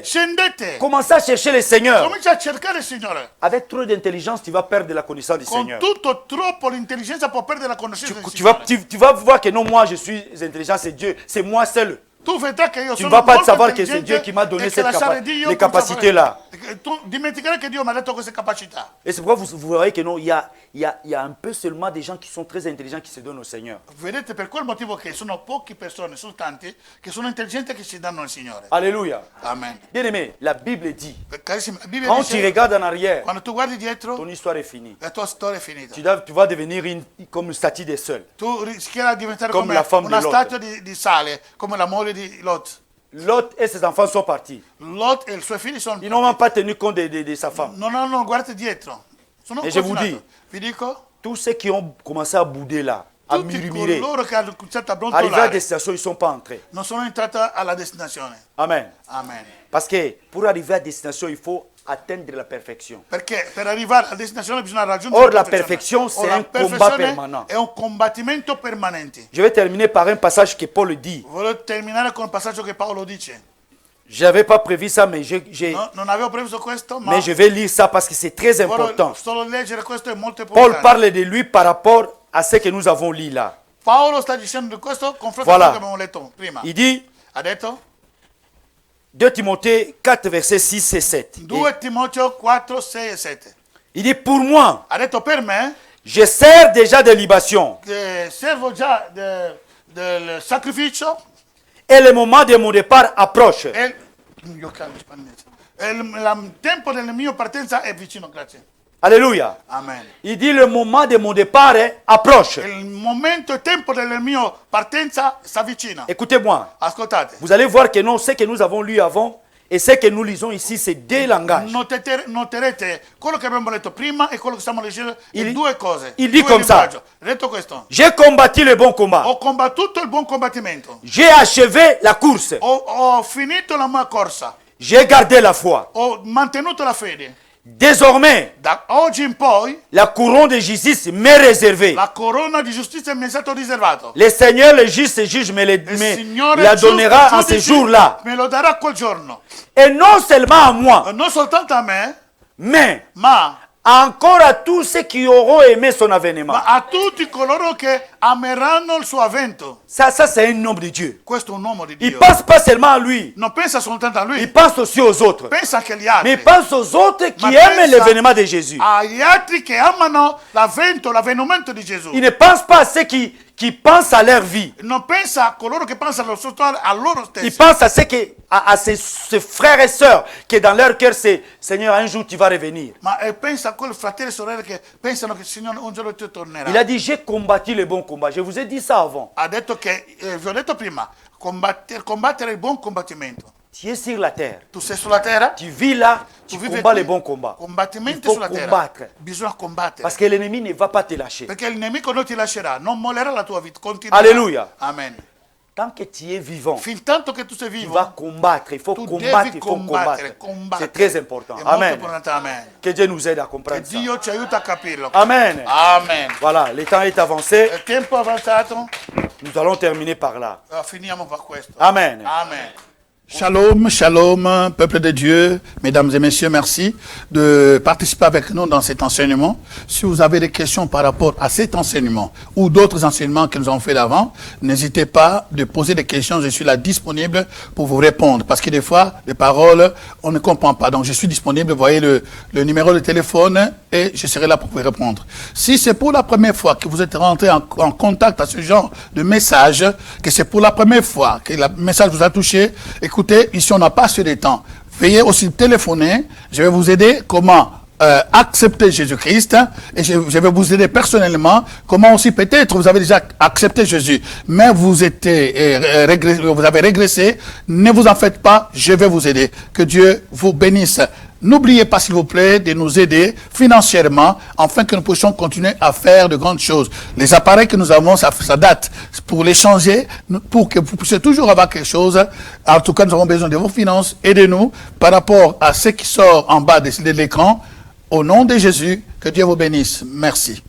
Scendez! Commencez à chercher le Seigneur. comincia a cercare il Signore. Avec trop d'intelligence, tu vas perdre la connaissance du Con Seigneur. tutto troppo l'intelligenza può perdere la conoscenza del Tu vas, Signore. tu vas voir que non, moi je suis intelligent, c'est Dieu, c'est moi seul. Tu vedrai che io Tu sono ne vas pas molto savoir que c'est intelligente Dieu qui m'a donné e che cette lasciare Dio les comincia a capacités-là. fare- Tu dimenticherai che Dio mi ha dato queste capacità. Et c'est pourquoi vous voyez que non, il y a un peu seulement des gens qui sont très intelligents qui se donnent au Seigneur. Vedete, per quel motivo che sono poche persone, sono tanti, che sono intelligenti e che si danno al Signore. Alléluia. Amen. Bien aimé, la Bible dit, Carissimi, la Bibbia quand tu dice, regardes en arrière, quando tu guardi dietro, ton histoire est finie. la tua storia è finita. Tu vas devenir comme une statue des seuls. Tu rischierai di diventare Come come la femme una di Lot. statua di sale, come la moglie di Lot. Lot et ses enfants sont partis. Lot e i suoi figli Ils n'ont même pas tenu compte de sa femme. non hanno guardato dietro. Sono E je vous continuato. dis, Vi dico, Tous ceux qui ont commencé à bouder là, à Tutti murmurer, coloro che hanno cominciato a arrivés à brontolare destination, ils ne sont pas entrés. non sono entrati alla destinazione. Amen. Amen. Parce que pour arriver à destination, il faut atteindre la perfection. Perché per arrivare alla destinazione bisogna raggiungere Or, la perfezione. perfection, c'est Or, la un combat perfezione permanent. è un combattimento permanente. Je vais terminer par un passage que Paul dit. Voglio terminare con il passaggio che Paolo dice. Je n'avais pas prévu ça, mais, No, non avevo previsto questo, ma mais je vais lire ça parce que c'est très important. voglio solo leggere questo, è molto Paul importante. parle de lui par rapport à ce que nous avons lu là. Paolo sta dicendo di questo confronto Voilà. con quello che abbiamo letto prima. Il dit, Ha detto 2 Timothée 4, versets 6 et 7. 2 Timoteo 4, 6 e 7. Il dit, pour moi, Ha detto per me, je sers déjà de libation che servo già del sacrificio et le moment de mon départ approche. e il tempo della mia partenza è vicino, grazie. Alléluia. Amen. Il dit, le moment de mon départ approche. Il momento e tempo della mia partenza si avvicina. Écoutez-moi, Ascoltate. vous allez voir que non, ce que nous avons lu avant et ce que nous lisons ici, c'est deux langages. Noterete quello che abbiamo letto prima e quello che stiamo leggendo, due cose. il dit due comme ça. linguaggi. Detto questo, J'ai combattu le bon combat. ho combattuto il buon combattimento. J'ai achevé la course. Ho finito la mia corsa. J'ai gardé la foi. Ho mantenuto la fede. Désormais, Da oggi in poi, la couronne de justice m'est réservée. la corona di giustizia mi è stato riservato. Le Seigneur, le juste juge, me Il Signore la giusto donnera en ce giudice jour-là. me lo darà quel giorno. Et non seulement à moi, Non soltanto a me, mais ma encore à tous ceux qui auront aimé son avènement. a tutti coloro che ameranno il suo avvento. Ça c'est un homme de Dieu. Questo è un uomo di Il Dio. pense pas seulement à lui, Non pensa soltanto a lui, il pense aussi aux autres. pensa anche agli Mais altri. il pense aux autres qui Ma aiment pensa l'événement de Jésus. Agli altri che amano l'avvenimento di Gesù. Il ne pense pas à ceux qui pensent à leur vie. Non pensa a coloro che pensano a loro Il stessi. pense à ceux à ses frères et sœurs qui dans leur cœur c'est Seigneur, un jour tu vas revenir. Ma pensa a quei fratelli e sorelle che pensano che il Signore un giorno ti tornerà. Il a dit j'ai combattu le bon combat. Je vous ai dit ça avant. Ha detto che, vi ho detto prima, combattere il buon combattimento. Tu es sur la terre. Tu sei sulla terra, Tu vis là, tu vivi combats qui. le bon combat. Il Combattimento faut sulla terra. combattre. Bisogna combattere. Parce que l'ennemi ne va pas te lâcher. Perché il nemico non ti lascerà, non mollerà la tua vita. Continuerà. Alleluia. Amen. Tant que tu es vivant, Fin tanto che tu sei tu vivo, vas combattre. Il faut tu combattre, devi il faut combattere. combattre. C'est très important. È molto Amen. importante. Amen. Que Dieu nous aide à Che comprendre ça. Dio ci aiuta a capirlo. Amen. Amen. Voilà, le temps est avancé. Il tempo è avanzato, Nous allons terminer par là. finiamo per questo. Amen. Amen. Shalom, shalom, peuple de Dieu, mesdames et messieurs, merci de participer avec nous dans cet enseignement. Si vous avez des questions par rapport à cet enseignement ou d'autres enseignements que nous avons fait d'avant, n'hésitez pas de poser des questions, je suis là disponible pour vous répondre. Parce que des fois, les paroles, on ne comprend pas. Donc je suis disponible, vous voyez le numéro de téléphone et je serai là pour vous répondre. Si c'est pour la première fois que vous êtes rentré en contact à ce genre de message, que c'est pour la première fois que le message vous a touché, écoutez, ici on n'a pas assez de temps. Veuillez aussi téléphoner, je vais vous aider comment accepter Jésus-Christ et je vais vous aider personnellement comment aussi peut-être vous avez déjà accepté Jésus mais vous avez régressé, ne vous en faites pas, je vais vous aider. Que Dieu vous bénisse. N'oubliez pas s'il vous plaît de nous aider financièrement afin que nous puissions continuer à faire de grandes choses. Les appareils que nous avons, ça date. Pour les changer, pour que vous puissiez toujours avoir quelque chose. En tout cas, nous avons besoin de vos finances. Aidez-nous par rapport à ce qui sort en bas de l'écran. Au nom de Jésus, que Dieu vous bénisse. Merci.